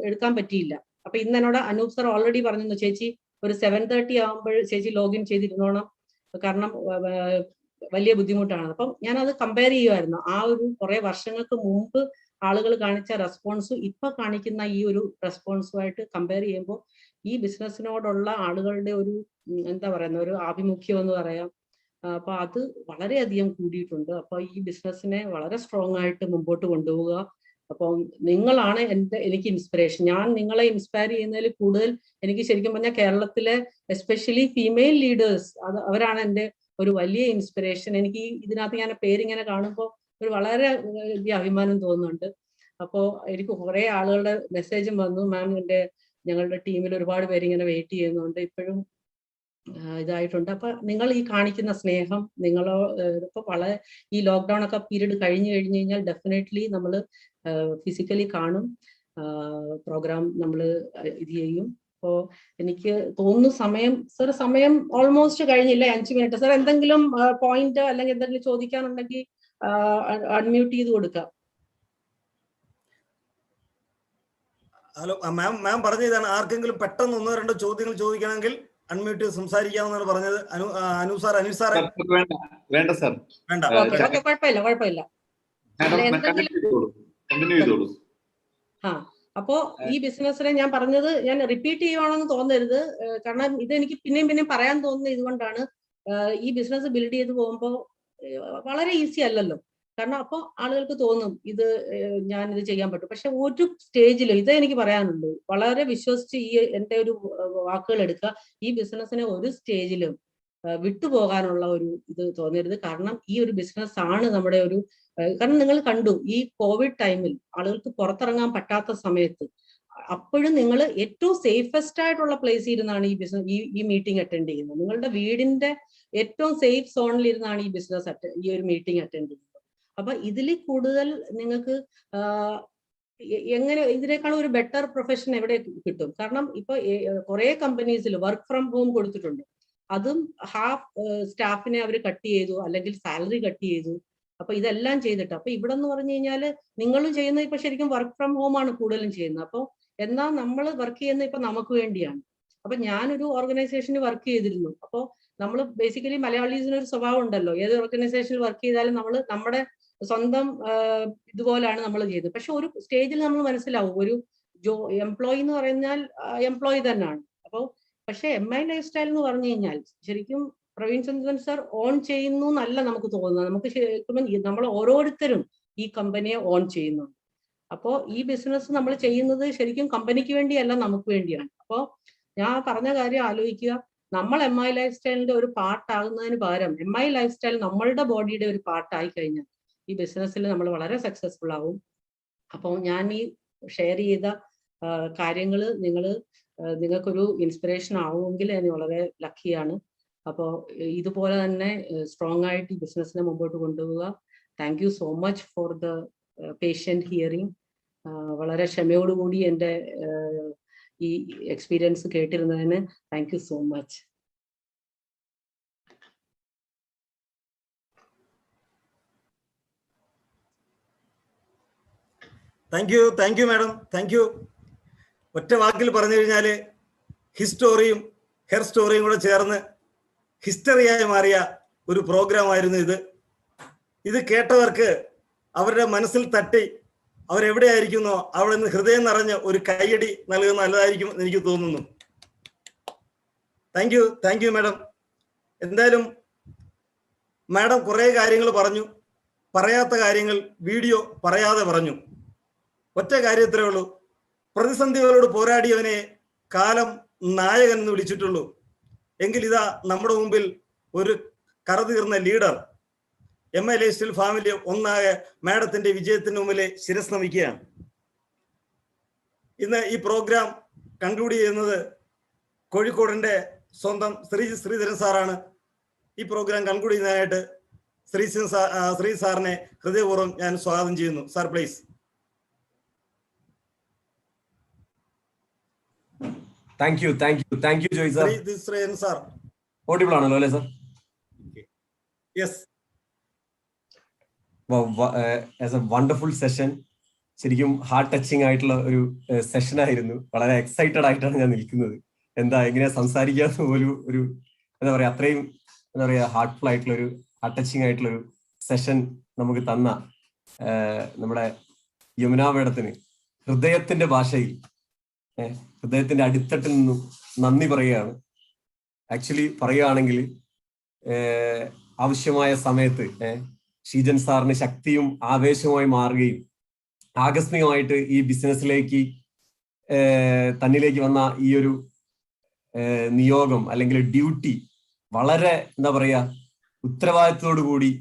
എടുക്കാൻ പറ്റിയില്ല. അപ്പൊ ഇന്ന് എന്നോട് അനൂപ് സർ ഓൾറെഡി പറഞ്ഞു, ചേച്ചി ഒരു 7:30 ആകുമ്പോൾ ചേച്ചി ലോഗിൻ ചെയ്തിരുന്നോണം, കാരണം വലിയ ബുദ്ധിമുട്ടാണ്. അപ്പം ഞാനത് കമ്പയർ ചെയ്യുമായിരുന്നു. ആ ഒരു കുറെ വർഷങ്ങൾക്ക് മുമ്പ് ആളുകൾ കാണിച്ച റെസ്പോൺസും ഇപ്പൊ കാണിക്കുന്ന ഈ ഒരു റെസ്പോൺസുമായിട്ട് കമ്പയർ ചെയ്യുമ്പോൾ ഈ ബിസിനസ്സിനോടുള്ള ആളുകളുടെ ഒരു എന്താ പറയുന്ന ഒരു ആഭിമുഖ്യം എന്ന് പറയാം, അപ്പൊ അത് വളരെയധികം കൂടിയിട്ടുണ്ട്. അപ്പൊ ഈ ബിസിനസ്സിനെ വളരെ സ്ട്രോങ് ആയിട്ട് മുമ്പോട്ട് കൊണ്ടുപോവുക. അപ്പം നിങ്ങളാണ് എനിക്ക് ഇൻസ്പിറേഷൻ. ഞാൻ നിങ്ങളെ ഇൻസ്പയർ ചെയ്യുന്നതിൽ കൂടുതൽ എനിക്ക് ശരിക്കും പറഞ്ഞാൽ കേരളത്തിലെ എസ്പെഷ്യലി ഫീമെയിൽ ലീഡേഴ്സ് അവരാണ് എൻ്റെ ഒരു വലിയ ഇൻസ്പിറേഷൻ. എനിക്ക് ഇതിനകത്ത് ഞാൻ പേരിങ്ങനെ കാണുമ്പോൾ ഒരു വളരെ വലിയ അഭിമാനം തോന്നുന്നുണ്ട്. അപ്പോൾ എനിക്ക് കുറെ ആളുകളുടെ മെസ്സേജും വന്നു, മാം ഞങ്ങളുടെ ടീമിൽ ഒരുപാട് പേര് ഇങ്ങനെ വെയിറ്റ് ചെയ്യുന്നുണ്ട്, ഇപ്പോഴും ഇതായിട്ടുണ്ട്. അപ്പൊ നിങ്ങൾ ഈ കാണിക്കുന്ന സ്നേഹം നിങ്ങളോ ഇപ്പൊ വളരെ ഈ ലോക്ക്ഡൗൺ ഒക്കെ പീരീഡ് കഴിഞ്ഞു കഴിഞ്ഞാൽ ഡെഫിനറ്റ്ലി നമ്മൾ ഫിസിക്കലി കാണും, പ്രോഗ്രാം നമ്മൾ ഇത് ചെയ്യും. അപ്പോ എനിക്ക് തോന്നുന്നു സമയം ഓൾമോസ്റ്റ് കഴിഞ്ഞില്ലേ, 5 മിനിറ്റ്. സാർ എന്തെങ്കിലും പോയിന്റ് അല്ലെങ്കിൽ എന്തെങ്കിലും ചോദിക്കാനുണ്ടെങ്കിൽ അൺമ്യൂട്ട് ചെയ്ത് കൊടുക്കാം. ഹലോ മാം പറഞ്ഞ ഇതാണ്, ആർക്കെങ്കിലും പെട്ടെന്ന് 1-2 ചോദ്യങ്ങൾ ചോദിക്കണമെങ്കിൽ അൺമ്യൂട്ട് ചെയ്ത് സംസാരിക്കാമെന്നാണ് പറഞ്ഞത്. അനൂപ് സാർ, അനീഷ് സാർ വേണ്ട സാർ, വേണ്ട, കുഴപ്പമില്ല. അപ്പോ ഈ ബിസിനസ്സിനെ ഞാൻ പറഞ്ഞത് ഞാൻ റിപ്പീറ്റ് ചെയ്യുവാണെന്ന് തോന്നരുത്, കാരണം ഇത് എനിക്ക് പിന്നെയും പറയാൻ തോന്നുന്നത് ഇതുകൊണ്ടാണ്. ഈ ബിസിനസ് ബിൽഡ് ചെയ്ത് പോകുമ്പോൾ വളരെ ഈസി അല്ലല്ലോ. കാരണം അപ്പോൾ ആളുകൾക്ക് തോന്നും ഇത് ഞാനിത് ചെയ്യാൻ പറ്റും. പക്ഷെ ഒരു സ്റ്റേജിലും ഇതേ എനിക്ക് പറയാനുള്ളൂ, വളരെ വിശ്വസിച്ച് ഈ എൻ്റെ ഒരു വാക്കുകൾ എടുക്കുക, ഈ ബിസിനസ്സിനെ ഒരു സ്റ്റേജിലും വിട്ടുപോകാനുള്ള ഒരു ഇത് തോന്നരുത്. കാരണം ഈ ഒരു ബിസിനസ് ആണ് നമ്മുടെ ഒരു, കാരണം നിങ്ങൾ കണ്ടു ഈ കോവിഡ് ടൈമിൽ ആളുകൾക്ക് പുറത്തിറങ്ങാൻ പറ്റാത്ത സമയത്ത് അപ്പോഴും നിങ്ങൾ ഏറ്റവും സേഫസ്റ്റ് ആയിട്ടുള്ള പ്ലേസിൽ ഇരുന്നാണ് ഈ ബിസിനസ് ഈ മീറ്റിംഗ് അറ്റൻഡ് ചെയ്യുന്നത്. നിങ്ങളുടെ വീടിന്റെ ഏറ്റവും സേഫ് സോണിൽ ഇരുന്നാണ് ഈ ബിസിനസ് ഈ ഒരു മീറ്റിംഗ് അറ്റൻഡ് ചെയ്യുന്നത്. അപ്പൊ ഇതിൽ കൂടുതൽ നിങ്ങൾക്ക് എങ്ങനെ ഇതിനേക്കാളും ഒരു ബെറ്റർ പ്രൊഫഷൻ എവിടെ കിട്ടും? കാരണം ഇപ്പൊ കുറെ കമ്പനീസിൽ വർക്ക് ഫ്രം ഹോം കൊടുത്തിട്ടുണ്ട്, അതും ഹാഫ് സ്റ്റാഫിനെ അവർ കട്ട് ചെയ്തു അല്ലെങ്കിൽ സാലറി കട്ട് ചെയ്തു. അപ്പൊ ഇതെല്ലാം ചെയ്തിട്ട് അപ്പൊ ഇവിടെ എന്ന് പറഞ്ഞു കഴിഞ്ഞാൽ നിങ്ങളും ചെയ്യുന്നത് ഇപ്പൊ ശരിക്കും വർക്ക് ഫ്രം ഹോം ആണ് കൂടുതലും ചെയ്യുന്നത്. അപ്പോൾ എന്നാൽ നമ്മൾ വർക്ക് ചെയ്യുന്ന ഇപ്പൊ നമുക്ക് വേണ്ടിയാണ്. അപ്പൊ ഞാനൊരു ഓർഗനൈസേഷനിൽ വർക്ക് ചെയ്തിരുന്നു. അപ്പോൾ നമ്മൾ ബേസിക്കലി മലയാളീസിന് ഒരു സ്വഭാവം ഉണ്ടല്ലോ, ഏത് ഓർഗനൈസേഷനിൽ വർക്ക് ചെയ്താലും നമ്മൾ നമ്മുടെ സ്വന്തം ഇതുപോലാണ് നമ്മൾ ചെയ്തത്. പക്ഷെ ഒരു സ്റ്റേജിൽ നമ്മൾ മനസ്സിലാവും ഒരു എംപ്ലോയി എന്ന് പറഞ്ഞാൽ എംപ്ലോയി തന്നെയാണ്. അപ്പോൾ പക്ഷെ MI ലൈഫ് സ്റ്റൈൽ എന്ന് പറഞ്ഞു കഴിഞ്ഞാൽ ശരിക്കും പ്രവീൺ ചന്ദ്രൻ സർ ഓൺ ചെയ്യുന്നു എന്നല്ല നമുക്ക് തോന്നുന്നത്. നമുക്ക് ശരിക്കും നമ്മൾ ഓരോരുത്തരും ഈ കമ്പനിയെ ഓൺ ചെയ്യുന്നുണ്ട്. അപ്പോൾ ഈ ബിസിനസ് നമ്മൾ ചെയ്യുന്നത് ശരിക്കും കമ്പനിക്ക് വേണ്ടിയല്ല, നമുക്ക് വേണ്ടിയാണ്. അപ്പോൾ ഞാൻ പറഞ്ഞ കാര്യം ആലോചിക്കുക, നമ്മൾ MI ലൈഫ് സ്റ്റൈലിന്റെ ഒരു പാർട്ടാകുന്നതിന് പകരം MI ലൈഫ് സ്റ്റൈൽ നമ്മളുടെ ബോഡിയുടെ ഒരു പാർട്ടായി കഴിഞ്ഞാൽ ഈ ബിസിനസ്സിൽ നമ്മൾ വളരെ സക്സസ്ഫുൾ ആവും. അപ്പോൾ ഞാൻ ഈ ഷെയർ ചെയ്ത കാര്യങ്ങൾ നിങ്ങൾക്കൊരു ഇൻസ്പിറേഷൻ ആവുമെങ്കിൽ ഞാൻ വളരെ ലക്കിയാണ്. അപ്പോൾ ഇതുപോലെ തന്നെ സ്ട്രോങ് ആയിട്ട് ഈ ബിസിനസ്സിനെ മുമ്പോട്ട് കൊണ്ടുപോവുക. Thank you so much for the patient hearing. വളരെ ക്ഷമയോടുകൂടി എൻ്റെ ഈ എക്സ്പീരിയൻസ് കേട്ടിരുന്നതിന് thank you so much. Thank you madam, thank you. ഒറ്റ വാക്കിൽ പറഞ്ഞു കഴിഞ്ഞാൽ ഹിസ്റ്റോറിയും ഹെയർ സ്റ്റോറിയും കൂടെ ചേർന്ന് ഹിസ്റ്ററിയായി മാറിയ ഒരു പ്രോഗ്രാം ആയിരുന്നു ഇത്. ഇത് കേട്ടവർക്ക് അവരുടെ മനസ്സിൽ തട്ടി അവരെവിടെയായിരിക്കുന്നോ അവിടെ നിന്ന് ഹൃദയം നിറഞ്ഞ് ഒരു കൈയടി നൽകുന്ന നല്ലതായിരിക്കും എന്ന് എനിക്ക് തോന്നുന്നു. Thank you madam. എന്തായാലും മാഡം കുറേ കാര്യങ്ങൾ പറഞ്ഞു, പറയാത്ത കാര്യങ്ങൾ വീഡിയോ പറയാതെ പറഞ്ഞു. ഒറ്റ കാര്യത്തിലേ ഉള്ളൂ, പ്രതിസന്ധികളോട് പോരാടിയവനെ കാലം നായകൻ എന്ന് വിളിച്ചിട്ടുള്ളൂ. എങ്കിൽ ഇതാ നമ്മുടെ മുമ്പിൽ ഒരു കറതീർന്ന leader. MI life style family ഒന്നാകെ മാഡത്തിന്റെ വിജയത്തിന് മുമ്പിൽ ശിരസ് നമിക്കുകയാണ്. ഇന്ന് ഈ പ്രോഗ്രാം കൺക്ലൂഡ് ചെയ്യുന്നത് കോഴിക്കോടിന്റെ സ്വന്തം ശ്രീധരൻ സാറാണ്. ഈ പ്രോഗ്രാം കൺക്ലൂഡ് ചെയ്യുന്നതിനായിട്ട് ശ്രീ സാറിനെ ഹൃദയപൂർവ്വം ഞാൻ സ്വാഗതം ചെയ്യുന്നു. Sir please. Thank you Joy sir. Sreedharan sir audible ആണല്ലോ അല്ലേ sir? Yes. As A wonderful session. ശരിക്കും ഹാർട്ട് ടച്ചിങ് ആയിട്ടുള്ള ഒരു സെഷൻ ആയിരുന്നു. വളരെ എക്സൈറ്റഡ് ആയിട്ടാണ് ഞാൻ നിൽക്കുന്നത്. എങ്ങനെ സംസാരിക്കാത്ത ഒരു എന്താ പറയാ, അത്രയും എന്താ പറയാ ഹാർട്ട്ഫുൾ ആയിട്ടുള്ള ഒരു ഹാർട്ട് ടച്ചിങ് ആയിട്ടുള്ള ഒരു സെഷൻ നമുക്ക് തന്ന നമ്മുടെ യമുന മേഡത്തിന് ഹൃദയത്തിന്റെ ഭാഷയിൽ ഹൃദയത്തിന്റെ അടിത്തട്ടിൽ നിന്നും നന്ദി പറയുകയാണ്. ആക്ച്വലി പറയുകയാണെങ്കിൽ ആവശ്യമായ സമയത്ത് ഷീജൻ സാറിന് ശക്തിയും ആവേശവുമായി മാറുകയും ആകസ്മികമായിട്ട് ഈ ബിസിനസ്സിലേക്ക് തന്നിലേക്ക് വന്ന ഈ ഒരു നിയോഗം അല്ലെങ്കിൽ ഡ്യൂട്ടി വളരെ എന്താ പറയാ ഉത്തരവാദിത്തത്തോടു കൂടി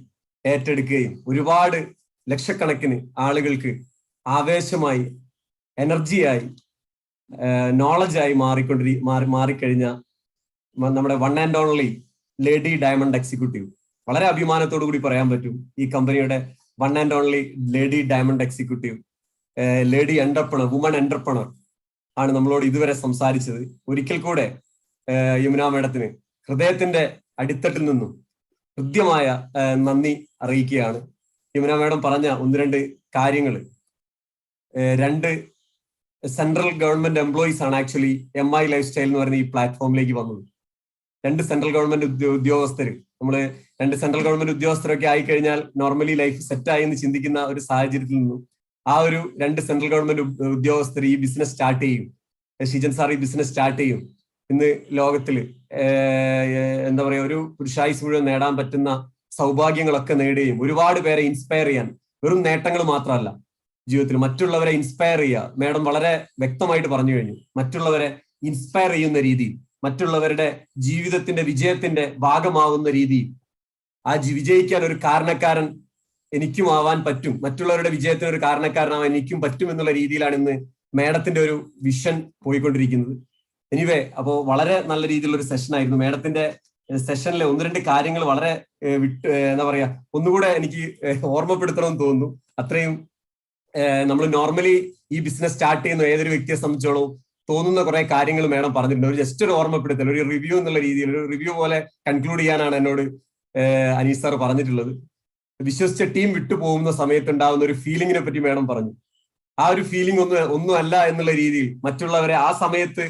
ഏറ്റെടുക്കുകയും ഒരുപാട് ലക്ഷക്കണക്കിന് ആളുകൾക്ക് ആവേശമായി, എനർജിയായി, നോളജായി മാറിക്കഴിഞ്ഞ നമ്മുടെ one and only lady diamond executive. വളരെ അഭിമാനത്തോടു കൂടി പറയാൻ പറ്റും ഈ കമ്പനിയുടെ one and only lady diamond executive, lady entrepreneur, woman entrepreneur ആണ് നമ്മളോട് ഇതുവരെ സംസാരിച്ചത്. ഒരിക്കൽ കൂടെ യമുന മേഡത്തിന് ഹൃദയത്തിന്റെ അടിത്തട്ടിൽ നിന്നും ഹൃദ്യമായ നന്ദി അറിയിക്കുകയാണ്. യമുന മേഡം പറഞ്ഞ ഒന്ന് രണ്ട് കാര്യങ്ങൾ, 2 സെൻട്രൽ ഗവൺമെന്റ് എംപ്ലോയീസ് ആണ് ആക്ച്വലി MI ലൈഫ് സ്റ്റൈൽ എന്ന് പറയുന്ന ഈ പ്ലാറ്റ്ഫോമിലേക്ക് വന്നത്. 2 സെൻട്രൽ ഗവൺമെന്റ് ഉദ്യോഗസ്ഥര്, നമ്മള് 2 സെൻട്രൽ ഗവൺമെന്റ് ഉദ്യോഗസ്ഥരൊക്കെ ആയിക്കഴിഞ്ഞാൽ നോർമലി ലൈഫ് സെറ്റായി എന്ന് ചിന്തിക്കുന്ന ഒരു സാഹചര്യത്തിൽ നിന്നും ആ ഒരു 2 സെൻട്രൽ ഗവൺമെന്റ് ഉദ്യോഗസ്ഥർ ഈ ബിസിനസ് സ്റ്റാർട്ട് ചെയ്യും. ഷീജൻ സാർ ഈ ബിസിനസ് സ്റ്റാർട്ട് ചെയ്യും. ഇന്ന് ലോകത്തില് എന്താ പറയാ ഒരു പുരുഷായുസ് മുഴുവൻ നേടാൻ പറ്റുന്ന സൗഭാഗ്യങ്ങളൊക്കെ നേടുകയും ഒരുപാട് പേരെ ഇൻസ്പയർ ചെയ്യാൻ, വെറും നേട്ടങ്ങൾ മാത്രമല്ല ജീവിതത്തിൽ മറ്റുള്ളവരെ ഇൻസ്പയർ ചെയ്യുക. മാഡം വളരെ വ്യക്തമായിട്ട് പറഞ്ഞു കഴിഞ്ഞു. മറ്റുള്ളവരെ ഇൻസ്പയർ ചെയ്യുന്ന രീതിയിൽ, മറ്റുള്ളവരുടെ ജീവിതത്തിന്റെ വിജയത്തിന്റെ ഭാഗമാവുന്ന രീതിയിൽ, ആ വിജയിക്കാൻ ഒരു കാരണക്കാരൻ എനിക്കും ആവാൻ പറ്റും, മറ്റുള്ളവരുടെ വിജയത്തിന് ഒരു കാരണക്കാരനാവാൻ എനിക്കും പറ്റും എന്നുള്ള രീതിയിലാണ് ഇന്ന് മാഡത്തിന്റെ ഒരു വിഷൻ പോയിക്കൊണ്ടിരിക്കുന്നത്. എനിവേ, അപ്പോൾ വളരെ നല്ല രീതിയിലുള്ള ഒരു സെഷൻ ആയിരുന്നു. മാഡത്തിന്റെ സെഷനിലെ 1-2 കാര്യങ്ങൾ വളരെ എന്താ പറയാ ഒന്നുകൂടെ എനിക്ക് ഓർമ്മപ്പെടുത്തണമെന്ന് തോന്നുന്നു. അത്രയും നമ്മൾ നോർമലി ഈ ബിസിനസ് സ്റ്റാർട്ട് ചെയ്യുന്ന ഏതൊരു വ്യക്തിയെ സംബന്ധിച്ചോളം തോന്നുന്ന കുറെ കാര്യങ്ങൾ മാഡം പറഞ്ഞിട്ടുണ്ട്. ഒരു ജസ്റ്റ് ഒരു ഓർമ്മപ്പെടുത്തൽ, ഒരു റിവ്യൂ എന്നുള്ള രീതിയിൽ, ഒരു റിവ്യൂ പോലെ കൺക്ലൂഡ് ചെയ്യാനാണ് എന്നോട് അനീസ് സാർ പറഞ്ഞിട്ടുള്ളത്. വിശ്വസിച്ച ടീം വിട്ടുപോകുന്ന സമയത്ത് ഉണ്ടാകുന്ന ഒരു ഫീലിങ്ങിനെ പറ്റി മാഡം പറഞ്ഞു. ആ ഒരു ഫീലിംഗ് ഒന്നും അല്ല എന്നുള്ള രീതിയിൽ മറ്റുള്ളവരെ ആ സമയത്ത്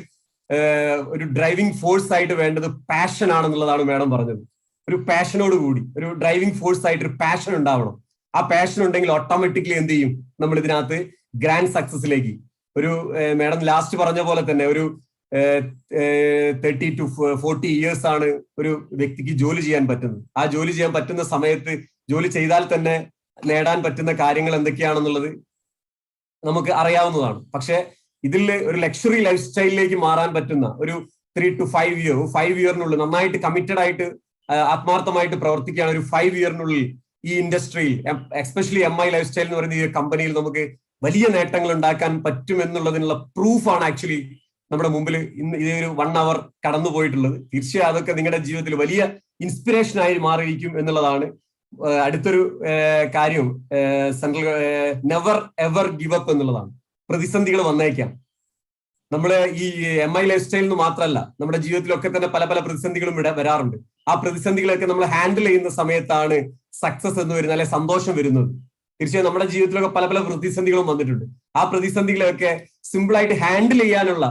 ഒരു ഡ്രൈവിംഗ് ഫോഴ്സ് ആയിട്ട് വേണ്ടത് പാഷൻ ആണെന്നുള്ളതാണ് മാഡം പറഞ്ഞത്. ഒരു പാഷനോട് കൂടി ഒരു ഡ്രൈവിംഗ് ഫോഴ്സ് ആയിട്ട് ഒരു പാഷൻ ഉണ്ടാവണം. ആ പാഷൻ ഉണ്ടെങ്കിൽ ഓട്ടോമാറ്റിക്കലി എന്ത് ചെയ്യും, നമ്മൾ ഇതിനകത്ത് ഗ്രാൻഡ് സക്സസിലേക്ക് ഒരു മാഡം ലാസ്റ്റ് പറഞ്ഞ പോലെ തന്നെ ഒരു 30 to 40 years ആണ് ഒരു വ്യക്തിക്ക് ജോലി ചെയ്യാൻ പറ്റുന്നത്. ആ ജോലി ചെയ്യാൻ പറ്റുന്ന സമയത്ത് ജോലി ചെയ്താൽ തന്നെ നേടാൻ പറ്റുന്ന കാര്യങ്ങൾ എന്തൊക്കെയാണെന്നുള്ളത് നമുക്ക് അറിയാവുന്നതാണ്. പക്ഷെ ഇതിൽ ഒരു ലക്ഷറി ലൈഫ് സ്റ്റൈലിലേക്ക് മാറാൻ പറ്റുന്ന ഒരു 3 to 5 ഇയറിനുള്ളിൽ നന്നായിട്ട് കമ്മിറ്റഡ് ആയിട്ട് ആത്മാർത്ഥമായിട്ട് പ്രവർത്തിക്കുകയാണ് ഒരു 5 ഇയറിനുള്ളിൽ ഈ ഇൻഡസ്ട്രിയിൽ എസ്പെഷ്യലി MI ലൈഫ് സ്റ്റൈൽ എന്ന് പറയുന്ന ഈ കമ്പനിയിൽ നമുക്ക് വലിയ നേട്ടങ്ങൾ ഉണ്ടാക്കാൻ പറ്റും എന്നുള്ളതിനുള്ള പ്രൂഫാണ് ആക്ച്വലി നമ്മുടെ മുമ്പിൽ ഇന്ന് ഈ ഒരു 1 hour കടന്നു പോയിട്ടുള്ളത്. തീർച്ചയായും അതൊക്കെ നിങ്ങളുടെ ജീവിതത്തിൽ വലിയ ഇൻസ്പിറേഷനായി മാറിയിരിക്കും എന്നുള്ളതാണ്. അടുത്തൊരു കാര്യം central never ever give up എന്നുള്ളതാണ്. പ്രതിസന്ധികൾ വന്നേക്കാം. നമ്മള് ഈ MI ലൈഫ് സ്റ്റൈലിൽ നിന്ന് മാത്രമല്ല നമ്മുടെ ജീവിതത്തിലൊക്കെ തന്നെ പല പല പ്രതിസന്ധികളും വരാറുണ്ട്. ആ പ്രതിസന്ധികളൊക്കെ നമ്മൾ ഹാൻഡിൽ ചെയ്യുന്ന സമയത്താണ് സക്സസ് എന്ന് വരുന്നത്, അല്ലെ സന്തോഷം വരുന്നത്. തീർച്ചയായും നമ്മുടെ ജീവിതത്തിലൊക്കെ പല പല പ്രതിസന്ധികളും വന്നിട്ടുണ്ട്. ആ പ്രതിസന്ധികളൊക്കെ സിമ്പിൾ ആയിട്ട് ഹാൻഡിൽ ചെയ്യാനുള്ള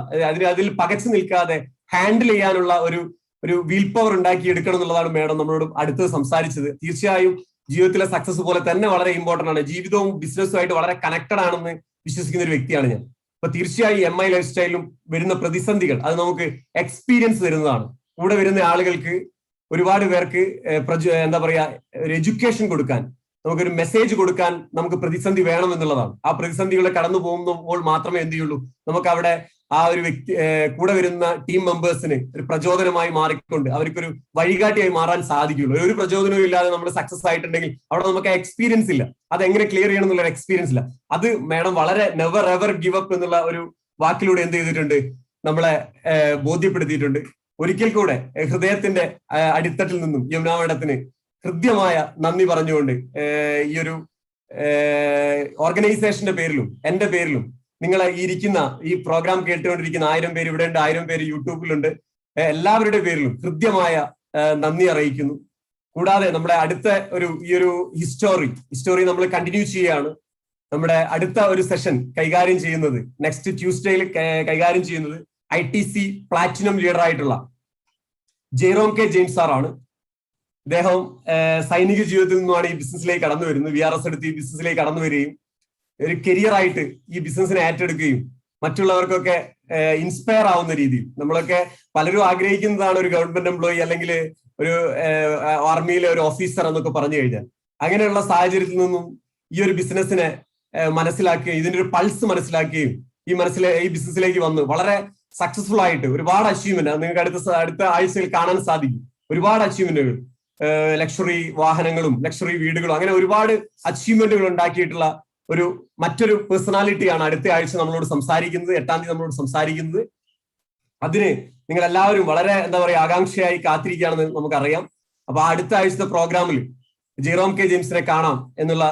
അതിൽ പകച്ചു നിൽക്കാതെ ഹാൻഡിൽ ചെയ്യാനുള്ള ഒരു വിൽ പവർ ഉണ്ടാക്കി എടുക്കണം എന്നുള്ളതാണ് മാഡം നമ്മളോട് അടുത്ത് സംസാരിച്ചത്. തീർച്ചയായും ജീവിതത്തിലെ സക്സസ് പോലെ തന്നെ വളരെ ഇമ്പോർട്ടന്റ് ആണ്. ജീവിതവും ബിസിനസ്സും ആയിട്ട് വളരെ കണക്റ്റഡ് ആണെന്ന് വിശ്വസിക്കുന്ന ഒരു വ്യക്തിയാണ് ഞാൻ. അപ്പൊ തീർച്ചയായും MI ലൈഫ് സ്റ്റൈലിലും വരുന്ന പ്രതിസന്ധികൾ അത് നമുക്ക് എക്സ്പീരിയൻസ് തരുന്നതാണ്. കൂടെ വരുന്ന ആളുകൾക്ക് ഒരുപാട് പേർക്ക് എന്താ പറയാ ഒരു എഡ്യൂക്കേഷൻ കൊടുക്കാൻ, നമുക്കൊരു മെസ്സേജ് കൊടുക്കാൻ നമുക്ക് പ്രതിസന്ധി വേണം എന്നുള്ളതാണ്. ആ പ്രതിസന്ധികളെ കടന്നു പോകുമ്പോൾ മാത്രമേ എന്ത് ചെയ്യുള്ളൂ, നമുക്ക് അവിടെ ആ ഒരു വ്യക്തി കൂടെ വരുന്ന ടീം മെമ്പേഴ്സിന് ഒരു പ്രചോദനമായി മാറിക്കൊണ്ട് അവർക്കൊരു വഴികാട്ടിയായി മാറാൻ സാധിക്കുള്ളൂ. ഒരു പ്രചോദനവും ഇല്ലാതെ നമ്മൾ സക്സസ് ആയിട്ടുണ്ടെങ്കിൽ അവിടെ നമുക്ക് എക്സ്പീരിയൻസ് ഇല്ല. അത് എങ്ങനെ ക്ലിയർ ചെയ്യണം എന്നുള്ള എക്സ്പീരിയൻസ് ഇല്ല. അത് മാഡം വളരെ നെവർ എവർ ഗിവ് അപ്പ് എന്നുള്ള ഒരു വാക്കിലൂടെ എന്ത് ചെയ്തിട്ടുണ്ട്, നമ്മളെ ബോധ്യപ്പെടുത്തിയിട്ടുണ്ട്. ഒരിക്കൽ കൂടെ ഹൃദയത്തിന്റെ അടിത്തട്ടിൽ നിന്നും യമുന മാഡത്തിന് ഹൃദ്യമായ നന്ദി പറഞ്ഞുകൊണ്ട് ഈ ഒരു ഓർഗനൈസേഷന്റെ പേരിലും എന്റെ പേരിലും നിങ്ങളെ ഇരിക്കുന്ന ഈ പ്രോഗ്രാം കേട്ടുകൊണ്ടിരിക്കുന്ന 1000 പേര് ഇവിടെ ഉണ്ട്, 1000 പേര് യൂട്യൂബിലുണ്ട്, എല്ലാവരുടെ പേരിലും ഹൃദ്യമായ നന്ദി അറിയിക്കുന്നു. കൂടാതെ നമ്മുടെ അടുത്ത ഈ ഒരു ഹിസ്റ്റോറി നമ്മൾ കണ്ടിന്യൂ ചെയ്യുകയാണ്. നമ്മുടെ അടുത്ത ഒരു സെഷൻ കൈകാര്യം ചെയ്യുന്നത് നെക്സ്റ്റ് ട്യൂസ്ഡേയിൽ കൈകാര്യം ചെയ്യുന്നത് ITC പ്ലാറ്റിനം ലീഡർ ആയിട്ടുള്ള ജെറോം കെ ജെയിംസ് സാറാണ്. ഇദ്ദേഹം സൈനിക ജീവിതത്തിൽ നിന്നുമാണ് ഈ ബിസിനസ്സിലേക്ക് കടന്നു വരുന്നത്. VRS എടുത്ത് ഈ ബിസിനസ്സിലേക്ക് കടന്നു വരികയും ഒരു കരിയർ ആയിട്ട് ഈ ബിസിനസ്സിനെ ഏറ്റെടുക്കുകയും മറ്റുള്ളവർക്കൊക്കെ ഇൻസ്പയർ ആവുന്ന രീതിയിൽ, നമ്മളൊക്കെ പലരും ആഗ്രഹിക്കുന്നതാണ് ഒരു ഗവൺമെന്റ് എംപ്ലോയി അല്ലെങ്കിൽ ഒരു ആർമിയിലെ ഒരു ഓഫീസർ എന്നൊക്കെ പറഞ്ഞു കഴിഞ്ഞാൽ. അങ്ങനെയുള്ള സാഹചര്യത്തിൽ നിന്നും ഈ ഒരു ബിസിനസ്സിനെ മനസ്സിലാക്കുകയും ഇതിന്റെ ഒരു പൾസ് മനസ്സിലാക്കുകയും ഈ ബിസിനസ്സിലേക്ക് വന്ന് വളരെ സക്സസ്ഫുൾ ആയിട്ട് ഒരുപാട് അച്ചീവ്മെന്റ് നിങ്ങൾക്ക് അടുത്ത ആഴ്ചയിൽ കാണാൻ സാധിക്കും. ഒരുപാട് അച്ചീവ്മെന്റുകൾ, ലക്ഷറി വാഹനങ്ങളും ലക്ഷറി വീടുകളും അങ്ങനെ ഒരുപാട് അച്ചീവ്മെന്റുകൾ ഉണ്ടാക്കിയിട്ടുള്ള മറ്റൊരു പേഴ്സണാലിറ്റിയാണ് അടുത്ത ആഴ്ച നമ്മളോട് സംസാരിക്കുന്നത്. 8-ാം തീയതി നമ്മളോട് സംസാരിക്കുന്നത്. അതിന് നിങ്ങൾ എല്ലാവരും വളരെ എന്താ പറയുക ആകാംക്ഷയായി കാത്തിരിക്കുകയാണെന്ന് നമുക്കറിയാം. അപ്പൊ അടുത്ത ആഴ്ചത്തെ പ്രോഗ്രാമിൽ ജെറോം കെ ജെയിംസിനെ കാണാം എന്നുള്ള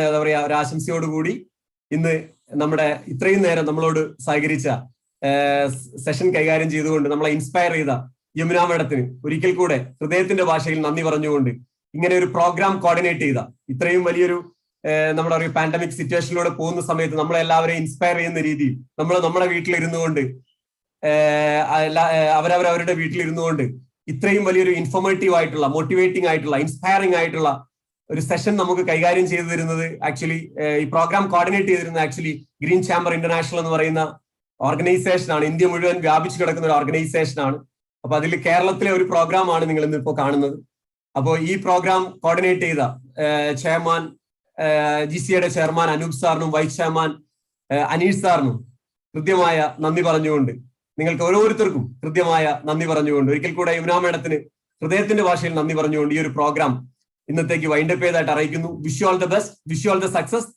എന്താ പറയാ ഒരു ആശംസയോടുകൂടി ഇന്ന് നമ്മുടെ ഇത്രയും നേരം നമ്മളോട് സഹകരിച്ച സെഷൻ കൈകാര്യം ചെയ്തുകൊണ്ട് നമ്മളെ ഇൻസ്പയർ ചെയ്ത യമുന മാഡത്തിന് ഒരിക്കൽ കൂടെ ഹൃദയത്തിന്റെ ഭാഷയിൽ നന്ദി പറഞ്ഞുകൊണ്ട് ഇങ്ങനെ ഒരു പ്രോഗ്രാം കോർഡിനേറ്റ് ചെയ്ത ഇത്രയും വലിയൊരു നമ്മുടെ ഒരു പാൻഡമിക് സിറ്റുവേഷനിലൂടെ പോകുന്ന സമയത്ത് നമ്മളെല്ലാവരെയും ഇൻസ്പയർ ചെയ്യുന്ന രീതിയിൽ നമ്മുടെ വീട്ടിലിരുന്നു കൊണ്ട് അവരവരുടെ വീട്ടിലിരുന്നു കൊണ്ട് ഇത്രയും വലിയൊരു ഇൻഫോർമേറ്റീവ് ആയിട്ടുള്ള മോട്ടിവേറ്റിംഗ് ആയിട്ടുള്ള ഇൻസ്പയറിംഗ് ആയിട്ടുള്ള ഒരു സെഷൻ നമുക്ക് കൈകാര്യം ചെയ്തു തരുന്നത് ആക്ച്വലി ഈ പ്രോഗ്രാം കോർഡിനേറ്റ് ചെയ്തിരുന്നത് ആക്ച്വലി ഗ്രീൻ ചാമ്പർ ഇന്റർനാഷണൽ എന്ന് പറയുന്ന ഓർഗനൈസേഷനാണ്. ഇന്ത്യ മുഴുവൻ വ്യാപിച്ചു കിടക്കുന്ന ഒരു ഓർഗനൈസേഷനാണ്. അപ്പൊ അതിൽ കേരളത്തിലെ ഒരു പ്രോഗ്രാമാണ് നിങ്ങൾ ഇന്ന് ഇപ്പോൾ കാണുന്നത്. അപ്പോൾ ഈ പ്രോഗ്രാം കോർഡിനേറ്റ് ചെയ്ത ചെയർമാൻ GCAയുടെ ചെയർമാൻ അനൂപ് സാറിനും വൈസ് ചെയർമാൻ അനീഷ് സാറിനും ഹൃദ്യമായ നന്ദി പറഞ്ഞുകൊണ്ട് നിങ്ങൾക്ക് ഓരോരുത്തർക്കും ഹൃദ്യമായ നന്ദി പറഞ്ഞുകൊണ്ട് ഒരിക്കൽ കൂടെ യമുന മാഡത്തിന് ഹൃദയത്തിന്റെ ഭാഷയിൽ നന്ദി പറഞ്ഞുകൊണ്ട് ഈ ഒരു പ്രോഗ്രാം ഇന്നത്തേക്ക് വൈൻഡപ്പ് ചെയ്തായിട്ട് അറിയിക്കുന്നു. Wish you all the best, wish you all the success.